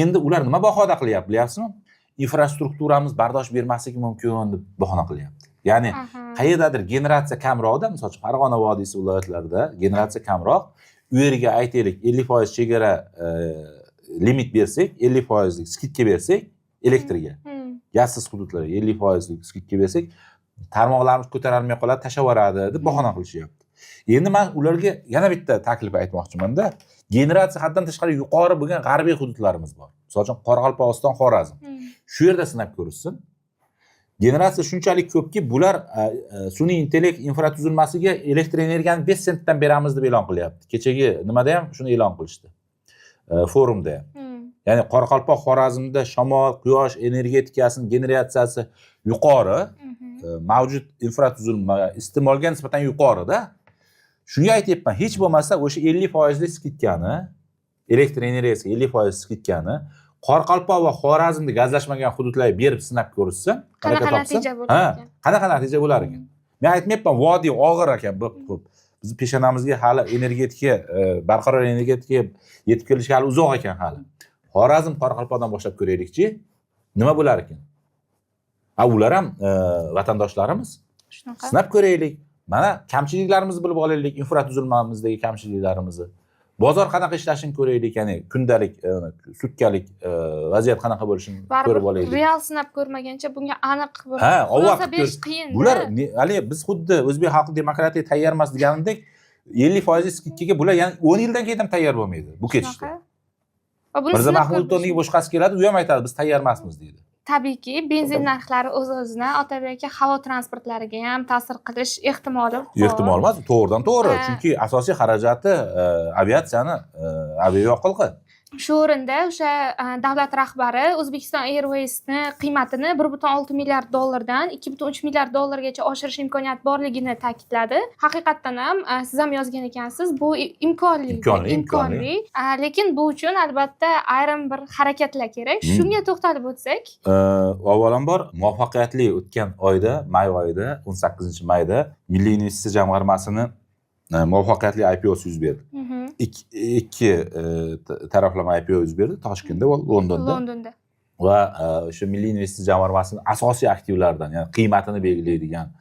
endi ular nima bahoda qilyapti, bilyapsizmi? Infrastrukturamiz bardosh bermasligi mumkin deb bahona qilyapti. Ya'ni qayerdadir generatsiya kamroqda, misol uchun Farg'ona vodiysi viloyatlarida generatsiya kamroq, u yerga aytaylik 50% chegara limit bersak, 50% lik skidka bersak elektrga, gazsiz hududlarga 50% lik skidka bersak, tarmoqlarimiz ko'tarolmay qoladi, tashlavoradi deb bahona qilishyapti. Endi men ularga yana bitta taklif aytmoqchiman-da. Generatsiya haddan tashqari yuqori bo'lgan g'arbiy hududlarimiz bor. Misol uchun Qoraqalpog'iston, Xorazm. Shu yerda sinab ko'rishsin. Generatsiya shunchalik ko'pki, bular sun'iy intellekt infratuzilmasiga elektr energiyani 5 sentdan beramiz deb e'lon qilyapti. Kechagi nimada ham shuni e'lon qilishdi. Forumda ham. Ya'ni Qoraqalpoq, Xorazmda shamol, quyosh energetikasining generatsiyasi yuqori, mavjud infratuzilma iste'molga nisbatan yuqorida. Shunga aytyapman, hech bo'lmasa o'sha 50% lik skidkani, elektr energiyasiga 50% skidkani Qoraqalpoq va Xorazmda gazlashmagan hududlarga berib sinab ko'rishsin. Qanaqa natija bo'lar ekan? Qanaqa natija bo'lar ekan? Men aytmayapman, vodiy og'ir ekan, xo'p. Biz peshonamizga hali energetika, barqaror energetikaga yetib kelishga hali uzoq ekan hali. Xorazm, Qoraqalpoqdan boshlab ko'raylikchi. Nima bo'lar ekan? Ular ham vatandoshlarimiz. Shunaqa. Sinab ko'raylik. Mana kamchiliklarimizni bilib olaylik, infratuzilmamizdagi kamchiliklarimizni. Bozor qanaqa ishlashini ko'raylik, ya'ni kundalik, sutkalik vaziyat qanaqa bo'lishini ko'rib olaylik. Real sinab ko'rmagancha bunga aniq bir xulosa berish qiyin. Bular hali biz xuddi O'zbek xalq demokratiyaga tayyor emas deganimdek 50% skidkaga bular yana 10 yildan keyin ham tayyor bo'lmaydi bu ketishda. Mirzo Mahmudovning boshqasi keladi, u ham aytadi, biz tayyor emasmiz deydi. Tabiiyki, benzin narxlari o'z-o'zini Otabek aka havo transportlariga ham ta'sir qilish ehtimoli bor. Ehtimol emas, to'g'ridan to'g'ri, chunki asosiy xarajati aviatsiyani aviayoqilg'i. Shu o'rinda o'sha davlat rahbari Uzbekistan Airways'ni qiymatini 1.6 milliard dollardan 2.3 milliard dollargacha oshirish imkoniyati borligini ta'kidladi. Haqiqatdan ham siz ham yozgan ekansiz, bu imkonli. Lekin bu uchun albatta ayrim bir harakatlar kerak. Shunga to'xtalib o'tsak, avvalambor muvaffaqiyatli o'tgan oyda, may oyida, 18-mayda Milliy investitsiya jamg'armasining muvaffaqiyatli IPO'si yuz berdi. Ikki taraflama IPO yuz berdi, Toshkentda va Londonda. Va o'sha Milliy investitsiya jamg'armasining asosiy aktivlaridan, ya'ni qiymatini belgilaydigan,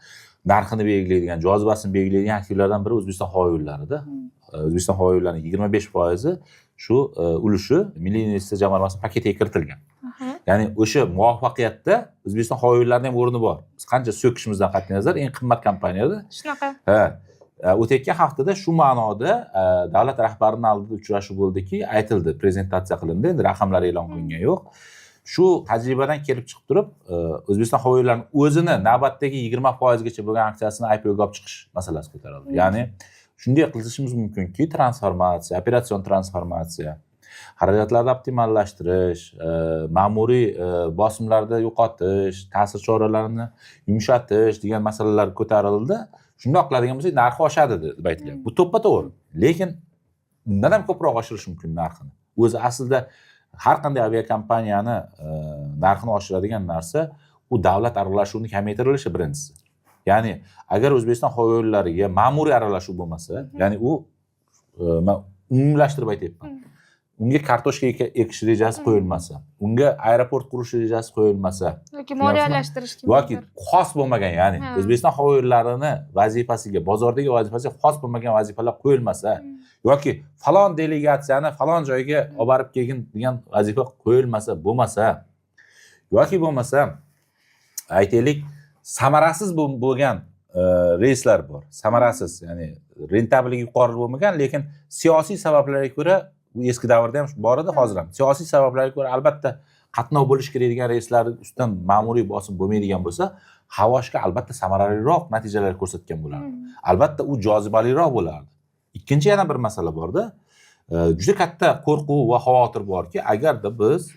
narxini belgilaydigan, jozibasini belgilaydigan aktivlardan biri O'zbekiston havo yo'llarida. O'zbekiston havo yo'llarining 25% shu ulushi Milliy investitsiya jamg'armasi paketiga kiritilgan. Ya'ni o'sha muvaffaqiyatda O'zbekiston havo yo'llarining ham o'rni bor. Biz qancha so'kishimizdan qat'iy nazar eng qimmat kompaniyada. Shunaqa. O'tgan haftada shu ma'noda davlat rahbarining oldida uchrashuv bo'ldiki, aytildi, prezentatsiya qilindi, endi raqamlar e'lon qilingan yo'q. Shu tajribadan kelib chiqib turib, O'zbekiston havo yo'llarining o'zini navbatdagi 20% gacha bo'lgan aksiyasini IPO'ga olib chiqish masalasi ko'tarildi. Ya'ni shunday qilishimiz mumkinki, transformatsiya, operatsion transformatsiya, xarajatlarni optimallashtirish, ma'muriy bosimlarni yo'qotish, ta'sir choralarini yumshatish degan masalalar ko'tarildi. Shundoq qiladigan bo'lsak, narxi oshadi deb aytilyapti. Bu to'ppa-to'g'ri. Lekin undan ham ko'proq oshirish mumkin narxini. O'zi aslida har qanday aviakompaniyani narxini oshiradigan narsa u davlat aralashuvini kamaytirilishi birinchisi. Ya'ni agar O'zbekiston havo yo'llariga ma'muriy aralashuv bo'lmasa, ya'ni u men umumlashtirib aytayapman. Unga kartoshka ekish rejasi qo'yilmasa, unga aeroport qurish rejasi qo'yilmasa yoki moliyalashtirish yoki xos bo'lmagan, ya'ni O'zbekiston havo yo'llarini vazifasiga, bozordagi vazifasiga xos bo'lmagan vazifalar qo'yilmasa yoki falon delegatsiyani falon joyga olib borib kelgin degan vazifa qo'yilmasa, bo'lmasa yoki bo'lmasa aytaylik samarasiz bo'lgan reyslar bor. Samarasiz, ya'ni rentabligi yuqori bo'lmagan, lekin siyosiy sabablarga ko'ra, bu eski davrda ham bor edi, hozir ham siyosiy sabablarga ko'ra albatta qatnov bo'lish kerak reyslar ustidan ma'muriy bosim bo'lmaydigan bo'lsa, havoshga albatta samaraliroq natijalar ko'rsatgan bo'lardi. Albatta u jozibaliroq bo'lardi. Ikkinchi yana bir masala borda. Juda katta qo'rquv va xavotir borki, agarda biz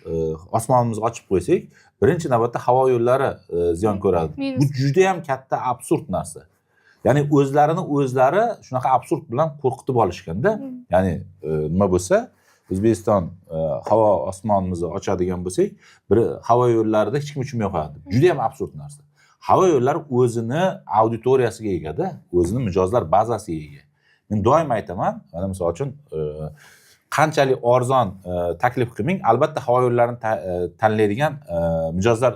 osmonimizni ochib qo'ysak, birinchi navbatda havo yo'llari ziyon ko'radi. Bu juda ham katta absurd narsa. Ya'ni o'zlari shunaqa absurd bilan qo'rqitib olishganda, ya'ni nima bo'lsa, O'zbekiston havo osmonimizni ochadigan bo'lsak, bir havo yo'llarida hech kim uchmay qo'yadi. Juda ham absurd narsa. Havo yo'llari o'zini auditoriyasiga egada, o'zini mijozlar bazasiga ega. Men doim aytaman, mana misol uchun qanchalik arzon taklif qilmang, albatta havo yo'llarini tanlaydigan mijozlar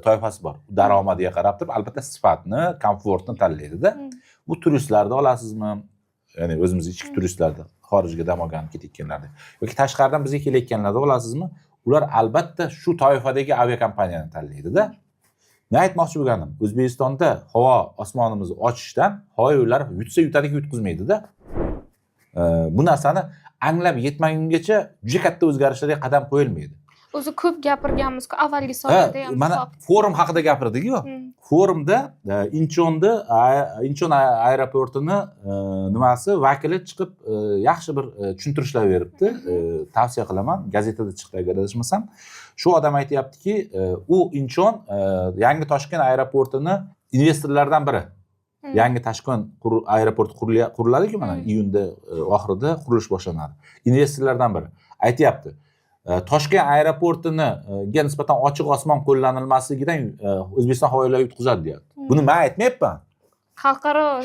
toifasi bor. Daromadiga qarab turib, albatta sifatni, komfortni tanlaydi-da. Bu turistlarni olasizmi? Ya'ni o'zimiz ichki turistlarni, xorijga dam olgan ketayotganlarni yoki tashqaridan bizga kelayotganlarni olasizmi? Ular albatta shu toifadagi aviakompaniyani tanlaydi-da. Men aytmoqchi bo'lganim, O'zbekistonda havo osmonimizni ochishdan havo yo'llari yutsa yutadiki yutqizmaydi-da. Bu narsani anglab yetmagungacha juda katta o'zgarishlarga qadam qo'yilmaydi. O'zi ko'p gapirganmiz-ku avvalgi soatda ham. Mana forum haqida gapirdik-ku. Forumda Incheon aeroportini nimasi vakili chiqib yaxshi bir tushuntirishlar beribdi. Tavsiya qilaman, gazetada chiqdi agar adashmasam. Shu odam aytayaptiki, u Incheon yangi Toshkent aeroportini investorlardan biri. Yangi Toshkent aeroporti quriladi-ku, mana iyunda oxirida qurilish boshlanadi. Investorlardan biri aytayapti. Toshkent aeroportiniga nisbatan ochiq osmon qo'llanilmasligidan O'zbekiston havo yo'llari yutqizadi deyapti. Buni men aytmayapman.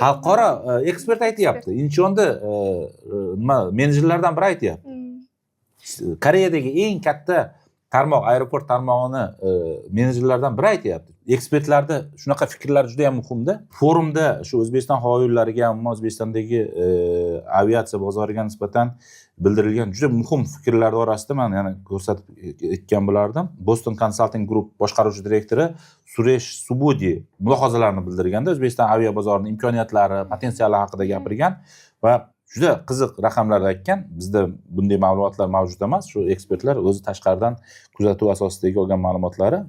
Xalqaro ekspert aytayapti. Incheonda nima menejerlardan biri aytayapti. Koreyadagi eng katta tarmoq, aeroport tarmog'ini menejerlardan biri aytayapti. Ekspertlarda shunaqa fikrlar juda ham muhimda. Forumda shu O'zbekiston havo yo'llariga, ammo O'zbekistondagi aviatsiya bozoriga nisbatan bildirilgan juda muhim fikrlar orasida men yana ko'rsatib aytgan bo'lardim. Boston Consulting Group boshqaruvchi direktori Suresh Subudi mulohazalarini bildirganda O'zbekiston avia bozorining imkoniyatlari, potensiali haqida gapirgan va juda qiziq raqamlar aytgan. Bizda bunday ma'lumotlar mavjud emas. Shu ekspertlar o'zi tashqaridan kuzatuv asosidagi olgan ma'lumotlari.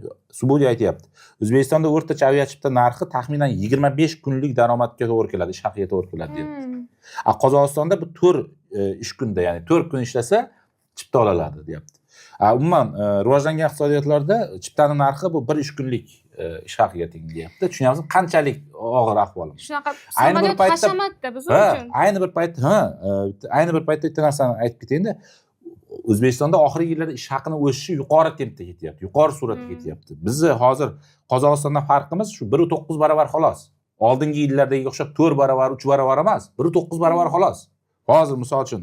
Subudi aytayapti. O'zbekistonda o'rtacha avia chipta narxi taxminan 25 kunlik daromadga to'g'ri keladi, ish haqiga to'g'ri keladi deyapti. Qozog'istonda bu 4 ish kunda, ya'ni 4 kun ishlasa chipta oladi deyapti. Umuman rivojlangan iqtisodiyotlarda chiptaning narxi bu 1 ish kunlik ish haqiga teng deyapti. Tushunyapsizmi? Qanchalik og'ir ahvol. Shunaqa samolyot hashamatda biz uchun. Ayni bir paytda bitta narsani aytib ketayda. O'zbekistonda oxirgi yillarda ish haqining o'sishi yuqori tempda ketyapti, yuqori suratda ketyapti. Bizni hozir Qozog'istondan farqimiz shu 1.9 barobar xolos. Oldingi yillardagi o'xshab 4 barobar, 3 barobar emas, 1.9 barobar xolos. Hozir misol uchun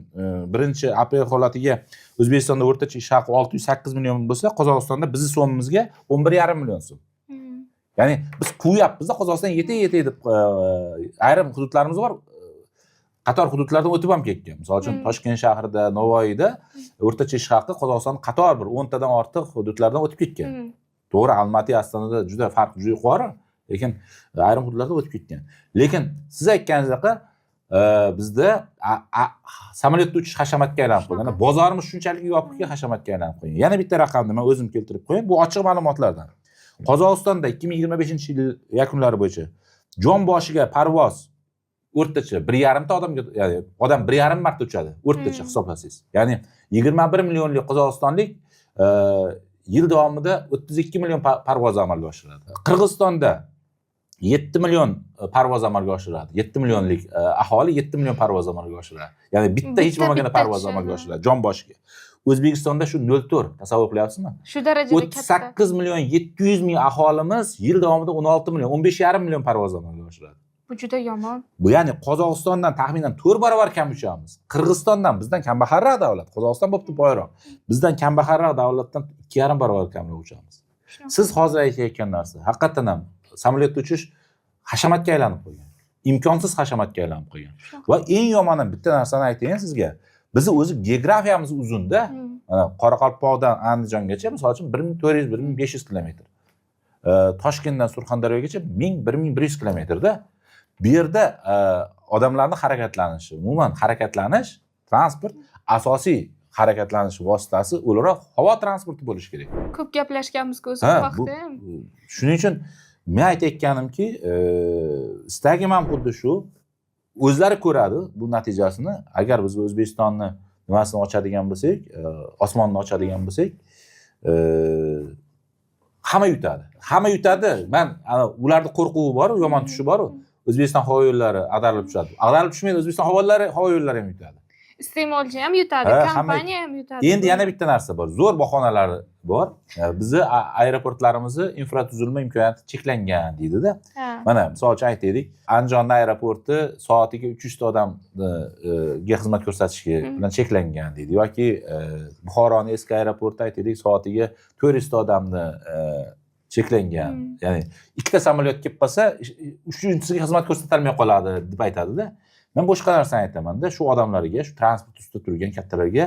1-aprel holatiga O'zbekistonda o'rtacha ish haqi 608 million bo'lsa, Qozog'istonda bizning so'mimizga 11,5 million so'm. Ya'ni biz kuyapmiz, Qozog'iston yetay deb ayrim hududlarimiz bor. Qator hududlardan o'tib ham ketgan. Misol uchun Toshkent shahrida, Navoiyda o'rtacha ish haqi Qozog'istonning qator bir 10 tadan ortiq hududlardan o'tib ketgan. To'g'ri, Almaty, Ostonada juda farq juda yuqori, lekin ayrim hududlarda o'tib ketgan. Lekin siz aytganingizdek bizda samolyotda uchish hashamatga aylanib qolgan. Bozorimiz shunchalik yopikki hashamatga aylanib qolgan. Yana bitta raqamni men o'zim keltirib qo'yayin. Bu ochiq ma'lumotlardan. Qozog'istonda 2025-yil yakunlari bo'yicha jon boshiga parvoz o'rtacha 1,5 ta odamga, ya'ni odam 1,5 marta uchadi, o'rtacha hisoblasangiz. Ya'ni 21 millionlik qozog'istonlik yil davomida 32 million parvoz amalga oshiradi. Qirg'izistonda 7 million parvoz amalga oshiradi. 7 millionlik aholi 7 million parvoz amalga oshiradi. Ya'ni bitta hech bo'lmaganda parvoz amalga oshiradi jon boshiga. O'zbekistonda shu 0.4, tasavvur qilyapsizmi? Shu darajada katta. 38 million 700 ming aholimiz yil davomida 16 million, 15,5 million parvoz amalga oshiradi. Bu juda yomon. Bu ya'ni Qozog'istondan taxminan 4 barobar kam uchamiz. Qirg'izistondan bizdan kambag'alroq davlat. Qozog'iston bo'pti boyroq. Bizdan kambag'alroq davlatdan 2,5 barobar kamroq uchamiz. Siz hozir aytayotgan narsa haqiqatan ham samolyotda uchish hashamatga aylanib qolgan. Imkonsiz hashamatga aylanib qolgan. Va eng yomoni bitta narsani aytayin sizga. Bizni o'zi geografiyamiz uzunda. Mana Qoraqalpoqdan Andijongacha misol uchun 1400-1500 kilometr. Toshkentdan Surxondaryogacha 1000-1100 kilometrda. Bu yerda odamlarning harakatlanishi, umuman harakatlanish, transport asosiy harakatlanish vositasi o'laroq havo transporti bo'lishi kerak. Ko'p gaplashganmiz-ku o'zi vaqtda. Shuning uchun men aytayotganimki, istagim ham xuddi shu. O'zlari ko'radi bu natijasini. Agar biz O'zbekistonni nimasini ochadigan bo'lsak, osmonni ochadigan bo'lsak, hamma yutadi. Hamma yutadi. Men ularning qo'rquvi bor, yomon tushi bor. O'zbekiston havo yo'llari ag'darilib tushadi. Ag'darilib tushmaydi, O'zbekiston havo yo'llari ham yutadi. iste'molchi ham yutadi, Ha, kompaniya ham yutadi. Endi yana bitta narsa bor. Zo'r bahonalari bor. Bizni aeroportlarimizni infratuzilma imkoniyati cheklangan deydi-da. Mana misol uchun aytaylik, Andijon aeroporti soatiga 300 ta odamga xizmat ko'rsatishi bilan cheklangan deydi yoki Buxoroning eski aeroporti aytaylik, soatiga 400 ta odamni cheklangan. Ya'ni ikkita samolyot kelib qolsa, uchinchisiga xizmat ko'rsatilmay qoladi deb aytadi-da. Men boshqa narsani aytaman-da, shu odamlarga, shu transport ustida turgan kattalarga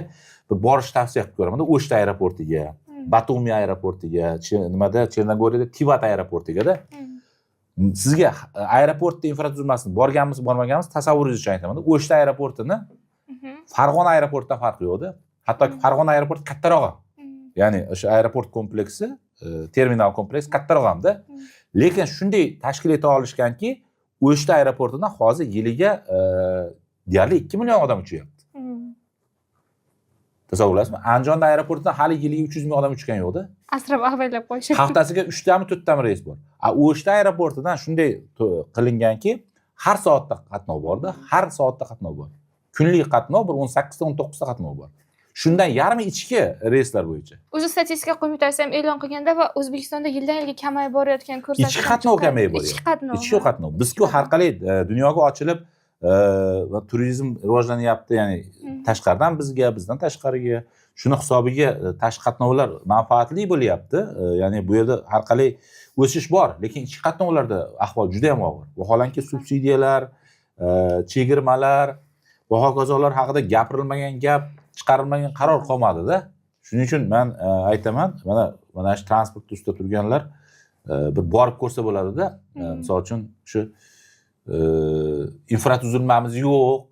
bir borish tavsiya qilib ko'raman-da, O'shta aeroportiga, Batumi aeroportiga, nimada, Chernogoriyada Tivat aeroportiga-da. Sizga aeroportda infratuzilmasini borganmiz, bormaganmiz tasavvuringiz uchun aytaman-da, O'shta aeroportini Farg'ona aeroportidan farqi yo'q-da. Hattoki Farg'ona aeroporti kattarog'i. Ya'ni o'sha aeroport kompleksi, terminal kompleks kattaroq hamda. Lekin shunday tashkil eta olishganki, O'shta aeroportidan hozir yiliga deyarli 2 million odam uchyapti. Tasavvurlasizmi? Andijon aeroportidan hali yiliga 300 ming odam uchgan yo'q-da. Asrab avaylab qo'yishadi. Haftasiga 3 tami 4 tami reys bor. O'shta aeroportidan shunday qilinganki, har soatda qatnov bor-da, har soatda qatnov bor. Kunlik qatnov bir 18 ta 19 ta qatnov bor. Shundan yarmi ichki reyslar bo'yicha. O'zi statistika qo'mitasi ham e'lon qilganda va O'zbekistonda yildan-yilga kamayib borayotgan ko'rsatkichlar. Ichki qatnov kamayib boryapti. Ichki qatnov. Ichki qatnov. Biz-ku har qalay dunyoga ochilib va turizm rivojlanyapti, ya'ni tashqaridan bizga, bizdan tashqariga. Shuni hisobiga tashqi qatnovlar manfaatli bo'lyapti. Ya'ni bu yerda har qalay o'sish bor, lekin ichki qatnovlarda ahvol juda ham og'ir. Vaholanki subsidiyalar, chegirmalar va hokazolar haqida gapirilmagan gap, chiqarilmagan qaror qolmadi-da. Shuning uchun men aytaman, mana shu transport ustida turganlar bir borib ko'rsa bo'ladi-da. Misol uchun shu infratuzilmamiz yo'q,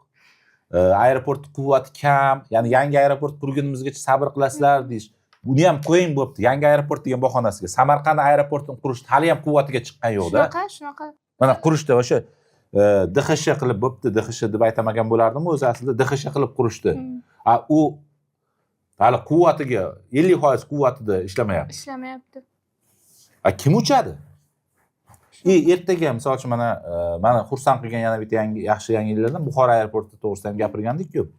aeroport quvvati kam, ya'ni yangi aeroport qurgunimizgacha sabr qilasizlar deyish. Buni ham qo'ying bo'pti. Yangi aeroport degan bahonasiga. Samarqand aeroportini qurishdi, hali ham quvvatiga chiqqan yo'q-da. Shunaqa. Mana qurishdi o'sha DXSH qilib bo'pti, DXSH deb aytamagan bo'lardim, o'zi aslida DXSH qilib qurishdi. U hali quvvatiga 50% quvvatida ishlamayapti. Ishlamayapti. Kim uchadi? Ertaga misol uchun mana xursand qilgan yana bitta yaxshi yangiliklardan Buxoro aeroporti to'g'risida ham gapirgandik-ku.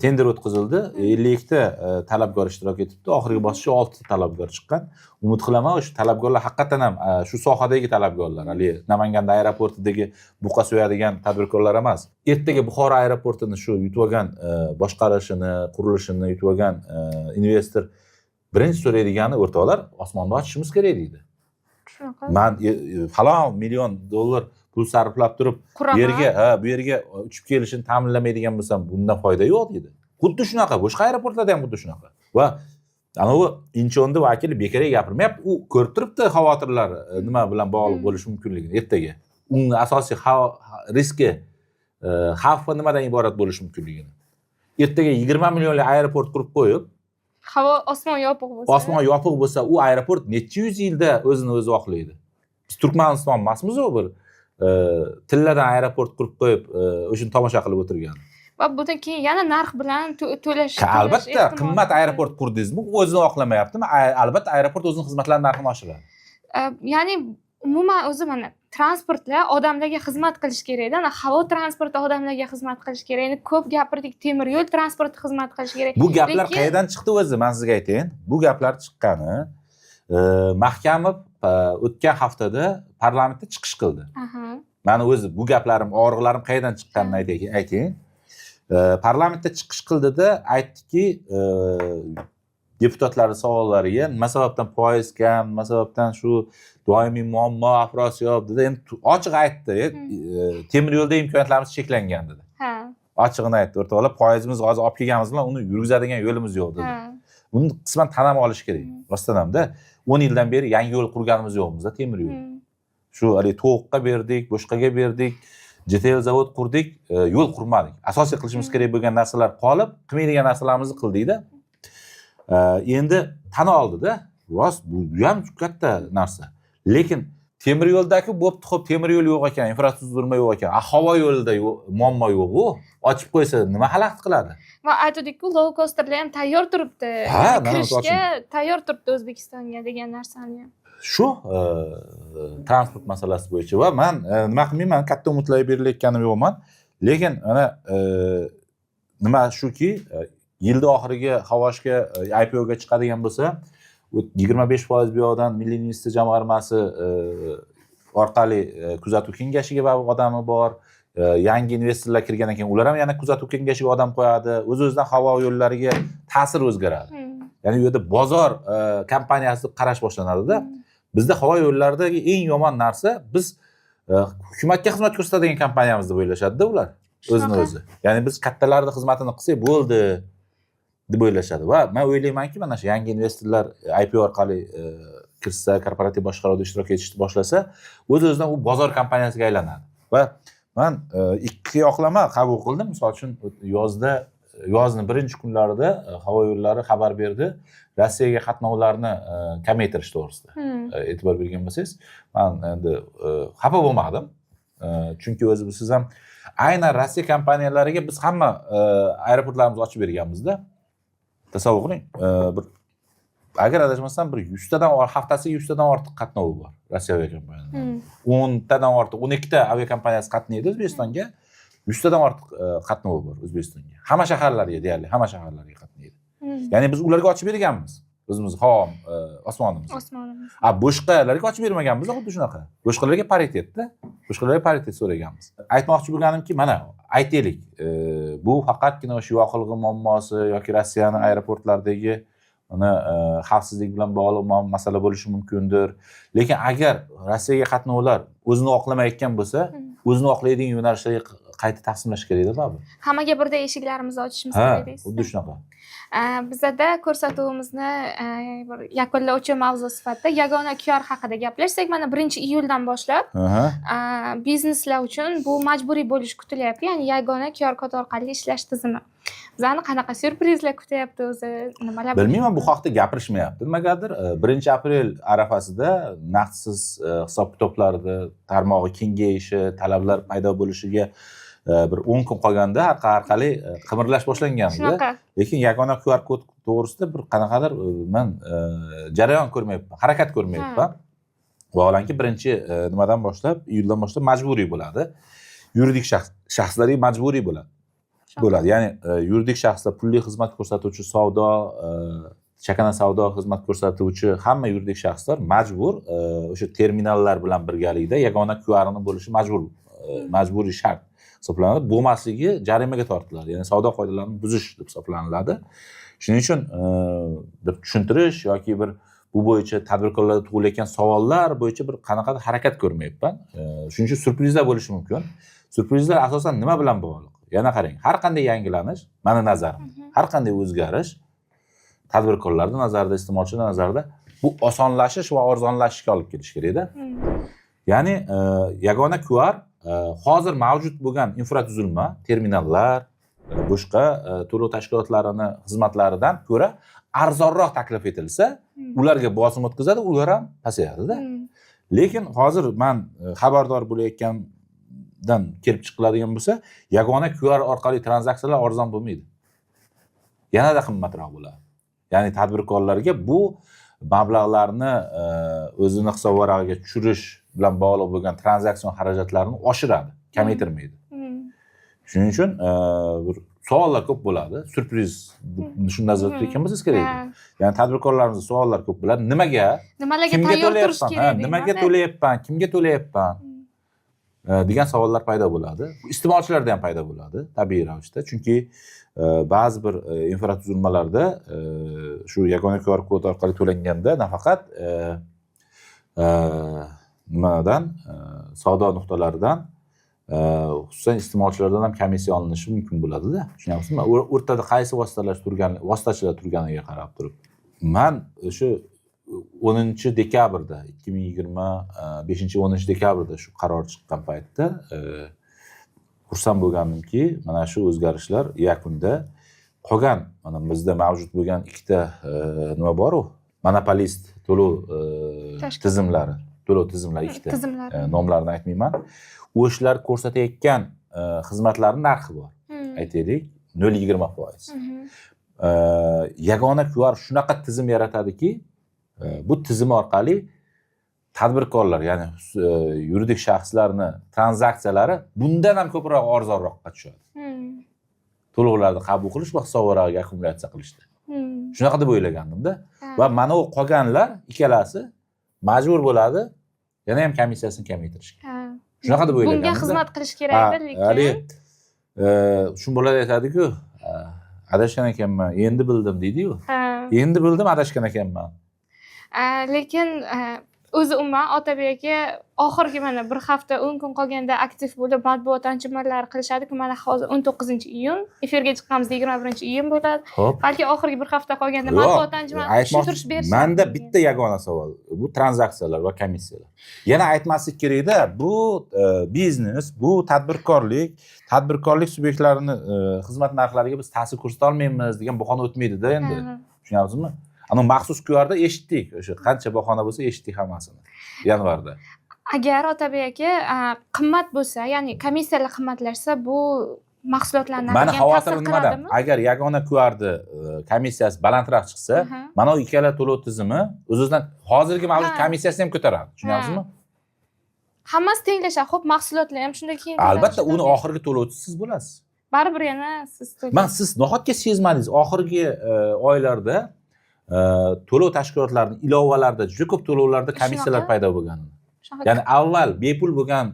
Tender o'tkazildi, 52 ta talabgor ishtirok etibdi. Oxirgi bosqichda 6 ta talabgor chiqqan. Umid qilaman, o'sha talabgorlar haqiqatan ham shu sohadagi talabgorlar, hali Namangan aeroportidagi buqa so'yadigan tadbirkorlar emas. Ertaga Buxoro aeroportini shu yutib olgan boshqarishini, qurilishini yutib olgan investor birinchi so'raydigani o'rtoqlar, osmonni ochishimiz kerak deydi. Shunaqa. Men falon million dollar pul sarflab turib, bu yerga uchib kelishini ta'minlamaydigan bo'lsam, bundan foyda yo'q deydi. Xuddi shunaqa, boshqa aeroportlarda ham xuddi shunaqa. Va anavi Incheonda vakili bekorga gapirmayapti, u ko'rib turibdi xavotirlar nima bilan bog'liq bo'lishi mumkinligini ertaga. Uning asosiy riski, xavfi nimadan iborat bo'lishi mumkinligini. Ertaga 20 millionli aeroport qurib qo'yib, osmon yopiq bo'lsa. Osmon yopiq bo'lsa, u aeroport necha yuz yilda o'zini o'zi oqlaydi. Biz Turkmaniston emasmiz-ku bir tilladan aeroport qurib qo'yib, o'shani tomosha qilib o'tirgan. Va bundan keyin yana narx bilan to'lash. Albatta, qimmat aeroport qurdingizmi, o'zini oqlamayaptimi? Albatta, aeroport o'zining xizmatlari narxini oshiradi. Ya'ni umuman o'zi mana transportlar odamlarga xizmat qilish kerak-da. Havo transporti odamlarga xizmat qilish kerak. Endi ko'p gapirdik, temir yo'l transporti xizmat qilish kerak. Bu gaplar qayerdan chiqdi o'zi? Men sizga aytayin. Bu gaplar chiqqani Mahkamov o'tgan haftada parlamentda chiqish qildi. Meni o'zi bu gaplarim, og'riqlarim qayerdan chiqqanini aytayin. Parlamentda chiqish qildida aytdiki, deputatlar savollariga nima sababdan foiz kam, nima sababdan shu doimiy muammo, afrosiyab dedi. Endi ochiq aytdi, temir yo'lda imkoniyatlarimiz cheklangan dedi. Ochig'ini aytdi, o'rtoqlar, foizimiz hozir olib kelganimiz bilan uni yurgizadigan yo'limiz yo'q dedi. Buni qisman tan olish kerak. Rostdan hamda 10 yildan beri yangi yo'l qurganimiz yo'qmiz-da, temir yo'l. Shu To'qqa berdik, boshqaga berdik, JTL zavod qurdik, yo'l qurmadik. Asosiy qilishimiz kerak bo'lgan narsalar qolib, qilmaydigan narsalarimizni qildik-da. Endi tan oldi-da, rost bu ham katta narsa. Lekin temir yo'ldagi bo'pti, xo'p, temir yo'l yo'q ekan, infratuzilma yo'q ekan, havo yo'lida muammo yo'q-ku. Ochib qo'ysa nima xalaqit qiladi? Va aytdik-ku, low costerlar ham tayyor turibdi. Kirishga tayyor turibdi O'zbekistonga degan narsani ham. Shu transport masalasi bo'yicha va men nima qilmayman, katta umidlarga berilayotganim yo'qman. Lekin ana nima shuki, yilni oxiriga Havoshga IPOga chiqadigan bo'lsa, 25% bu yoqdan Milliy investitsiya jamg'armasi orqali kuzatuv kengashiga odami bor. Yangi investorlar kirgandan keyin ular ham yana kuzatuv kengashiga odam qo'yadi. O'z-o'zidan havo yo'llariga ta'sir o'zgaradi. Ya'ni u yerda bozor kompaniyasi qarash boshlanadi-da. Bizda havo yo'llaridagi eng yomon narsa biz hukumatga xizmat ko'rsatadigan kompaniyamiz deb o'ylashadi-da ular. O'zini o'zi. Ya'ni biz kattalarning xizmatini qilsak bo'ldi deb o'ylashadi va men o'ylaymanki, mana shu yangi investorlar IPO orqali kirsa, korporativ boshqaruvda ishtirok etishni boshlasa, o'z-o'zidan u bozor kompaniyasiga aylanadi. Va men ikki yoqlama qabul qildim. Misol uchun yozning birinchi kunlarida havo yo'llari xabar berdi Rossiyaga qatnovlarni kamaytirish to'g'risida. E'tibor bergan bo'lsangiz, men endi xafa bo'lmadim. Chunki siz ham aynan Rossiya kompaniyalariga biz hamma aeroportlarimizni ochib berganmiz-da. Tasavvur qiling, bir agar adashmasam bir 100 tadan haftasiga 100 tadan ortiq qatnovi bor Rossiya aviakompaniyalari. 10 tadan ortiq, 12 ta aviakompaniyasi qatnaydi O'zbekistonga. 100 tadan ortiq qatnovi bor O'zbekistonga. Hamma shaharlarga deyarli, hamma shaharlarga qatnaydi. Ya'ni biz ularga ochib berganmiz. O'zimiz osmonimiz. Boshqalarga ochib bermaganmiz, xuddi shunaqa. Boshqalarga paritetda, boshqalarga paritet so'raganmiz. Aytmoqchi bo'lganimki, mana aytaylik, bu faqatgina o'sha yoqilg'i muammosi yoki Rossiyaning aeroportlaridagi xavfsizlik bilan bog'liq masala bo'lishi mumkindir. Lekin agar Rossiyaga qatnovlar o'zini oqlamayotgan bo'lsa, o'zini oqlaydigan yo'nalishlarga qayta taqsimlash kerak-da, baribir. Hammaga birdek eshiklarimizni ochishimiz kerak deysiz. Xuddi shunaqa. Bizada ko'rsatuvimizni yakunlovchi mavzu sifatida yagona QR haqida gaplashsak, mana 1-iyuldan boshlab bizneslar uchun bu majburiy bo'lishi kutilyapti. Ya'ni yagona QR kod orqali ishlash tizimi. Bizani qanaqa syurprizlar kutyapti o'zi, nimalar? Bilmayman, bu haqda gapirishmayapti. Nimagadir 1-aprel arafasida naqdsiz hisob-kitoblarda tarmog'i kengayishi, talablar paydo bo'lishiga bir 10 kun qolganda orqali qimirlash boshlangan-edi. Lekin yagona QR kod to'g'risida bir qanaqadir men jarayon ko'rmayapman, harakat ko'rmayapman. Vaholanki 1-nimadan boshlab, iyuldan boshlab majburiy bo'ladi. Yuridik shaxslarga majburiy bo'ladi. Ya'ni yuridik shaxslar, pulli xizmat ko'rsatuvchi, savdo, chakana savdo xizmat ko'rsatuvchi hamma yuridik shaxslar majbur o'sha terminallar bilan birgalikda yagona QR'ni bo'lishi majburiy shart hisoblanadi. Bo'lmasligi jarimaga tortiladi. Ya'ni savdo qoidalarini buzish deb hisoblanadi. Shuning uchun bir tushuntirish yoki bir bu bo'yicha tadbirkorlarga tug'ilayotgan savollar bo'yicha bir qanaqadir harakat ko'rmayapman. Shuning uchun surprizlar bo'lishi mumkin. Surprizlar asosan nima bilan bog'liq? Yana qarang, har qanday yangilanish, meni nazarim, har qanday o'zgarish tadbirkorlarning nazarida, iste'molchilar nazarida bu osonlashish va arzonlashishga olib kelish kerak-da. Ya'ni yagona QR hozir mavjud bo'lgan infratuzilma, terminallar, boshqa to'lov tashkilotlarining xizmatlaridan ko'ra arzonroq taklif etilsa, ularga bosim o'tkazadi, ular ham pasayadi-da. Lekin hozir men xabardor bo'layotgandan kelib chiqiladigan bo'lsa, yagona QR orqali tranzaksiyalar arzon bo'lmaydi. Yanada qimmatroq bo'ladi. Ya'ni tadbirkorlarga bu mablag'larni o'zini hisob varag'iga tushirish bilan bog'liq bo'lgan tranzaksion xarajatlarini oshiradi, kamaytirmaydi. Shuning uchun bir savollar ko'p bo'ladi. Surpriz shuni nazarda tutgan bo'lsangiz kerak. Ya'ni tadbirkorlarimizda savollar ko'p bo'ladi. Nimaga? Nimalarga tayyor turish kerak? Nimaga to'layapman? Kimga to'layapman? degan savollar paydo bo'ladi. Iste'molchilarda ham paydo bo'ladi tabiiy ravishda. Chunki ba'zi bir infratuzilmalarda shu yagona QR kod orqali to'langanda nafaqat nimadan savdo nuqtalaridan xususan iste'molchilardan ham komissiya olinishi mumkin bo'ladi-da. Tushunyapsizmi? O'rtada qaysi vositachilar turganiga qarab turib. Men o'sha 10 dekabrda 2025 dekabrda shu qaror chiqqan paytda xursand bo'lganimki, mana shu o'zgarishlar yakunda qolgan, mana bizda mavjud bo'lgan ikkita nima bor-ku, monopolist to'lov tizimlari ikkita. Nomlarini aytmayman. O'shalar ko'rsatayotgan xizmatlarning narxi bor. Aytaylik, 0.20%. Yagona QR shunaqa tizim yaratadiki, bu tizim orqali tadbirkorlar, ya'ni yuridik shaxslarning tranzaksiyalari bundan ham ko'proq arzonroqqa tushadi. to'lovlarni qabul qilish va hisobvaraqga akkumulyatsiya qilishdi. Shunaqa deb o'ylagandim-da. Va mana u qolganlar ikkalasi majbur bo'ladi yana ham komissiyasini kamaytirishga. Shunaqa deb o'ylagandim. Bunga xizmat qilish kerak edi, lekin shu bolalar aytadi-ku, adashgan ekanman, endi bildim deydi-yu. Endi bildim adashgan ekanman. Lekin o'zi umuman Otabek aka oxirgi mana bir hafta 10 kun qolganda aktiv bo'lib matbuot anjumanlari qilishadi-ku. Mana hozir 19-iyun, efirga chiqqanimizda 21-iyun bo'ladi. Balki oxirgi bir hafta qolganda matbuot anjumanini tushuntirish berishadi. Menda bitta yagona savol, bu tranzaksiyalar va komissiyalar. Yana aytmaslik kerak-da, bu biznes, bu tadbirkorlik subyektlarini xizmat narxlariga biz ta'sir ko'rsata olmaymiz degan bahona o'tmaydi-da endi. Tushunyapsizmi? Ana maxsus QRda eshitdik, o'sha qancha bahona bo'lsa eshitdik hammasini yanvarda. Agar Otabek aka qimmat bo'lsa, ya'ni komissiyalar qimmatlashsa, bu mahsulotlarni mana xavotir nimada? Agar yagona QRni komissiyasi balandroq chiqsa, mana u ikkala to'lov tizimi o'zidan hozirgi mavjud komissiyasini ham ko'taradi. Tushunyapsizmi? Hammasi tenglashadi. Xo'p, mahsulotlar ham shunday keyin. Albatta, uni oxirgi to'lovchisi siz bo'lasiz. Baribir yana siz to'laysiz. Siz nahotki sezmadingiz, oxirgi oylarda to'lov tashkilotlarining ilovalarida juda ko'p to'lovlarda komissiyalar paydo bo'lgan. Ya'ni avval bepul bo'lgan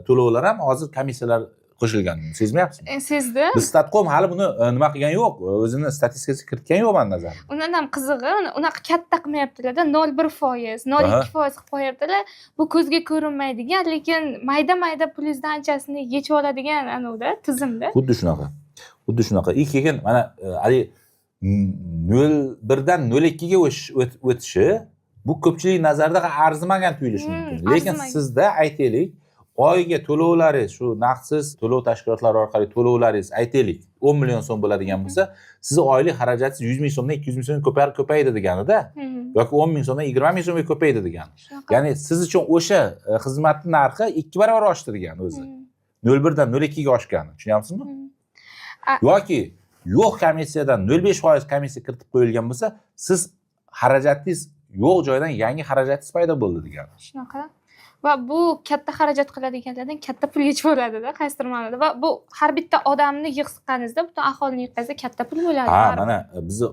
to'lovlar ham hozir komissiyalar qo'shilgan. Sezmayapsizmi? Sezdim. Biz Statkom hali buni nima qilgan yo'q, o'zini statistikasiga kiritgan yo'q men nazarimda. Undan ham qizig'i, unaqa katta qilmayaptilar-da, 0.1%, 0.2% qilib qo'yaptilar. Bu ko'zga ko'rinmaydigan, lekin mayda-mayda plyusdan anchasini yechib oladigan anavda tizimda. Xuddi shunaqa. Keyin mana hali 0.1 dan 0.2 ga o'tishi bu ko'pchilik nazarida arzimagan tuyulishi mumkin. Lekin sizda aytaylik, oyiga to'lovlaringiz, shu naqdsiz to'lov tashkilotlari orqali to'lovlaringiz aytaylik 10 million so'm bo'ladigan bo'lsa, sizning oylik xarajatingiz 100 ming so'mdan 200 ming so'mga ko'paydi degani-da. Yoki 10 ming so'mdan 20 ming so'mga ko'paydi degani. Ya'ni siz uchun o'sha xizmatning narxi 2 barobar oshdi degani o'zi. 0.1 dan 0.2 ga oshgani. Tushunyapsizmi? Yoki yo'q komissiyadan 0.5% komissiya kiritib qo'yilgan bo'lsa, siz xarajatingiz yo'q joydan yangi xarajatingiz paydo bo'ldi degani. Shunaqa. Va bu katta xarajat qiladiganlardan katta pul yechib oladi-da, qaysidir ma'noda. Va bu har bitta odamni yig'ishganingizda, butun aholini yig'ganingizda katta pul bo'ladi. Mana bizni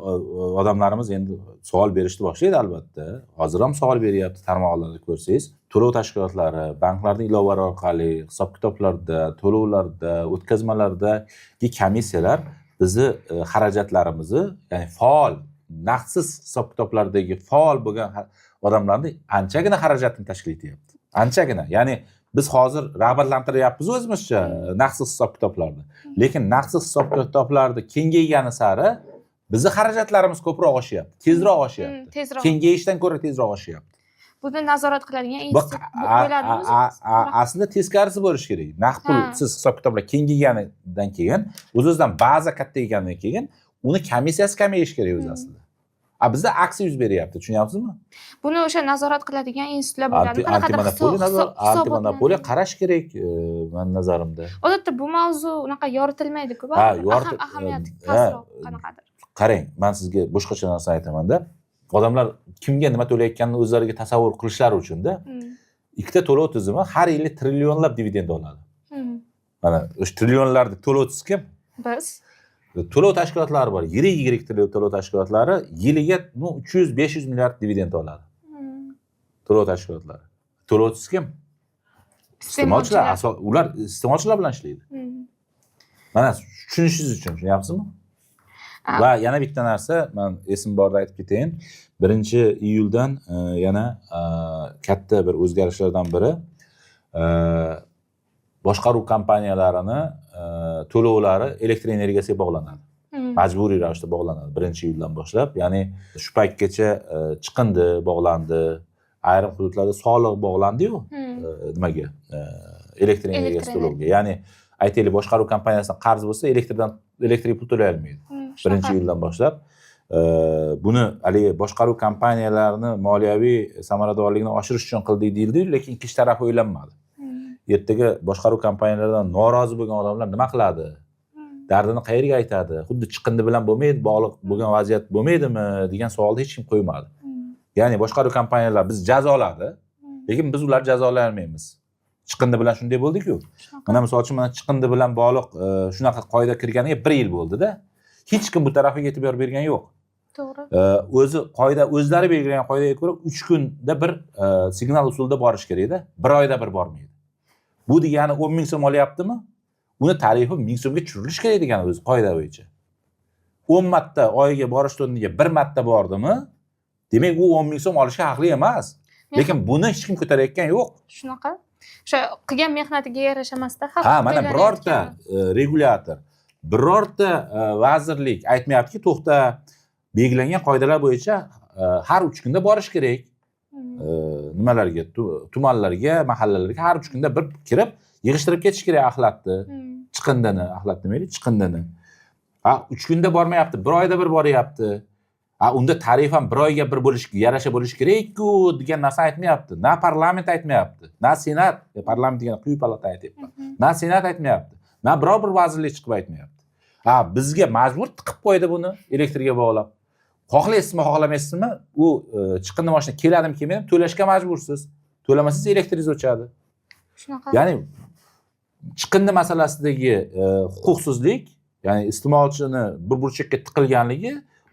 odamlarimiz endi savol berishni boshlaydi albatta. Hozir ham savol beryapti tarmoqlarda ko'rsangiz. To'lov tashkilotlari, banklarning ilovalari orqali hisob-kitoblarda, to'lovlarda, o'tkazmalardagi komissiyalar bizni xarajatlarimizni, ya'ni faol, naqdsiz hisob-kitoblardagi faol bo'lgan odamlarning anchagina xarajatini tashkil etyapti. Anchagina. Ya'ni biz hozir rag'batlantiryapmiz o'zimizcha naqdsiz hisob-kitoblarni. Lekin naqdsiz hisob-kitoblarni kengaygani sari bizning xarajatlarimiz ko'proq oshyapti, tezroq oshyapti. Kengayishdan ko'ra tezroq oshyapti. Buni nazorat qiladigan institut bo'ladimi? Aslida teskarisi bo'lishi kerak. Naqd pul siz hisob-kitoblar kengayganidan keyin, o'zingizdan baza kattayganidan keyin uni komissiyasi kamayishi kerak o'zi aslida. Bizda aksi yuz beryapti, tushunyapsizmi? Buni o'sha nazorat qiladigan institutlar bo'ladi. Antimonopoliya qarash kerak men nazarimda. Odatda bu mavzu unaqa yoritilmaydi-ku, ahamiyati pastroq qanaqadir. Qarang, men sizga boshqacha narsani aytaman-da. Odamlar kimga nima to'layotganini o'zlariga tasavvur qilishlari uchun-da, ikkita to'lov tizimi har yili trillionlab dividend oladi. Mana o'sha trillionlarni to'lovchisi kim? Biz. To'lov tashkilotlari bor. Yirik to'lov tashkilotlari yiliga 300-500 milliard dividend oladi. To'lov tashkilotlari. To'lovchisi kim? Iste'molchilar. Ular iste'molchilar bilan ishlaydi. Mana tushunishingiz uchun, tushunyapsizmi? Va yana bitta narsa, men esim borda aytib ketayin. 1-iyuldan yana katta bir o'zgarishlardan biri boshqaruv kompaniyalarini to'lovlari elektr energiyasiga bog'lanadi. Majburiy ravishda bog'lanadi 1-iyuldan boshlab. Ya'ni shu paytgacha chiqindi bog'landi, ayrim hududlarda soliq bog'landi-yu, nimaga? Elektr energiyasi to'loviga. Ya'ni aytaylik, boshqaruv kompaniyasidan qarz bo'lsa, elektrik pul to'lay olmaydi. 1-iyuldan boshlab buni haligi boshqaruv kompaniyalarini moliyaviy samaradorligini oshirish uchun qildik deyildi, lekin ikkinchi taraf o'ylanmadi. Ertaga boshqaruv kompaniyalaridan norozi bo'lgan odamlar nima qiladi? Dardini qayerga aytadi? Xuddi chiqindi bilan bo'lmaydi, bog'liq bo'lgan vaziyat bo'lmaydimi degan savolni hech kim qo'ymadi. Ya'ni boshqaruv kompaniyalar biz jazoladi, lekin biz ularni jazolay olmaymiz. chiqindi bilan shunday bo'ldi-ku. Mana misol uchun mana chiqindi bilan bog'liq shunaqa qoida kirganiga 1 yil bo'ldi-da. Hech kim bu tarafiga e'tibor bergan yo'q. To'g'ri. O'zi qoida o'zlari belgilagan qoidaga ko'ra 3 kunda bir signal usulida borish kerak-da. 1 oyda bir bormaydi. Bu degani 10 ming so'm olyaptimi? Uni tarifi 1000 so'mga tushirilish kerak degani o'zi qoida bo'yicha. 10 marta oyiga borish o'rniga 1 marta bordimi? Demak, u 10 ming so'm olishga haqli emas. Lekin buni hech kim ko'tarayotgan yo'q. Shunaqa. O'sha qilgan mehnatiga yarasha emasda Ha, mana birorta regulyator, birorta vazirlik aytmayaptiki, to'xta, belgilangan qoidalar bo'yicha har 3 kunda borish kerak. Nimalarga, tumanlarga, mahallalarga har 3 kunda bir kirib, yig'ishtirib ketish kerak axlatni, chiqindini, axlat demaylik, chiqindini. Ha, 3 kunda bormayapti, 1 oyda bir boryapti. Ha, unda tarif ham 1 oyga bir yarasha bo'lish kerak-ku degan narsa aytmayapti. Na parlament aytmayapti, na senat, parlament degan quyi palata aytayapti. Na senat aytmayapti, na biror bir vazirlik chiqib aytmayapti. Ha, bizga majbur tiqib qo'ydi buni elektrga bog'lab. Xohlaysizmi, xohlamaysizmi, u chiqindi mashina keladimi, kelmaydimi, to'lashga majbursiz. To'lamasangiz elektringiz o'chadi. Shunaqa. Ya'ni chiqindi masalasidagi huquqsizlik, ya'ni iste'molchini bir burchakka tiqilganligi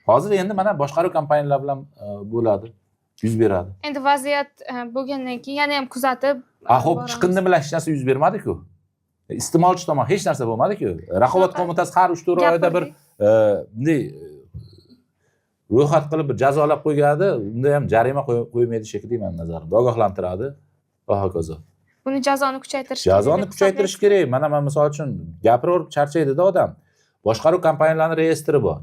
hozir endi mana boshqaruv kompaniyalar bilan bo'ladi, yuz beradi. Endi vaziyat bo'lgandan keyin yana ham kuzatib Xo'p, chiqindi bilan hech narsa yuz bermadi-ku. Iste'molchi tomon hech narsa bo'lmadi-ku. Raqobat qo'mitasi har 3-4 oyda bir bunday ro'yxat qilib bir jazolab qo'ygadi, unda ham jarima qo'ymaydi shekilli men nazarimda. Ogohlantiradi va hokazo. Buni jazoni kuchaytirish kerak. Jazoni kuchaytirish kerak. Mana men misol uchun gapiraverib charchaydi-da odam. Boshqaruv kompaniyalarining reyestri bor.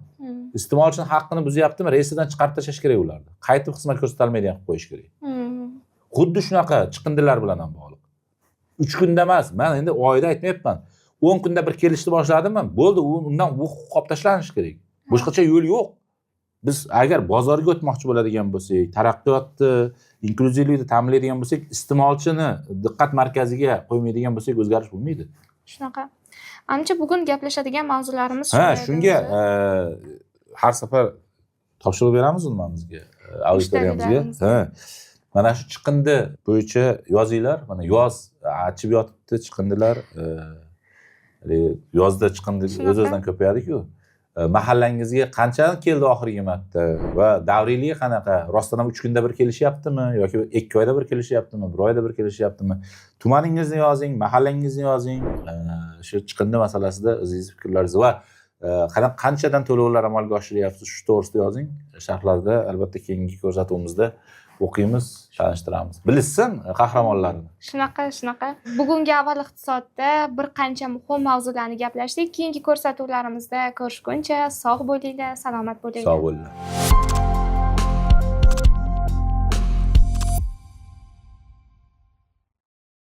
Iste'molchining haqqini buzyaptimi, reyestrdan chiqarib tashlash kerak ularni. Qaytib xizmat ko'rsatilmaydigan qilib qo'yish kerak. Xuddi shunaqa chiqindilar bilan ham bog'liq. 3 kunda emas, men endi oyda aytmayapman. 10 kunda bir kelishni boshladimmi? Bo'ldi, undan bu olib tashlanish kerak. Boshqacha yo'l yo'q. Biz agar bozorga o'tmoqchi bo'ladigan bo'lsak, taraqqiyotni, inkluzivlikni ta'minlaydigan bo'lsak, iste'molchini diqqat markaziga qo'ymaydigan bo'lsak, o'zgarish bo'lmaydi. Shunaqa. Ancha bugun gaplashadigan mavzularimiz shunga har safar topshiriq beramiz nimamizga, auditoriyamizga. Mana shu chiqindi bo'yicha yozinglar. Mana yoz achib yotibdi chiqindilar. Yozda chiqindi o'z-o'zidan ko'payadi-ku. Mahallangizga qanchadan keldi oxirgi marta va davriyligi qanaqa? Rostdan ham 3 kunda bir kelishyaptimi yoki 2 oyda bir kelishyaptimi, 1 oyda bir kelishyaptimi? Tumaningizni yozing, mahallangizni yozing. Shu chiqindi masalasida o'zingiz fikrlaringiz va qanchadan to'lovlar amalga oshirilyapsiz shu to'g'risida yozing. Sharhlarda albatta keyingi ko'rsatuvimizda o'qiymiz, tanishtiramiz. Bilishsin qahramonlarini. Shunaqa. Bugungi avval iqtisodda bir qancha muhim mavzularni gaplashdik. Keyingi ko'rsatuvlarimizda ko'rishguncha sog' bo'linglar, salomat bo'linglar. Sog' bo'linglar.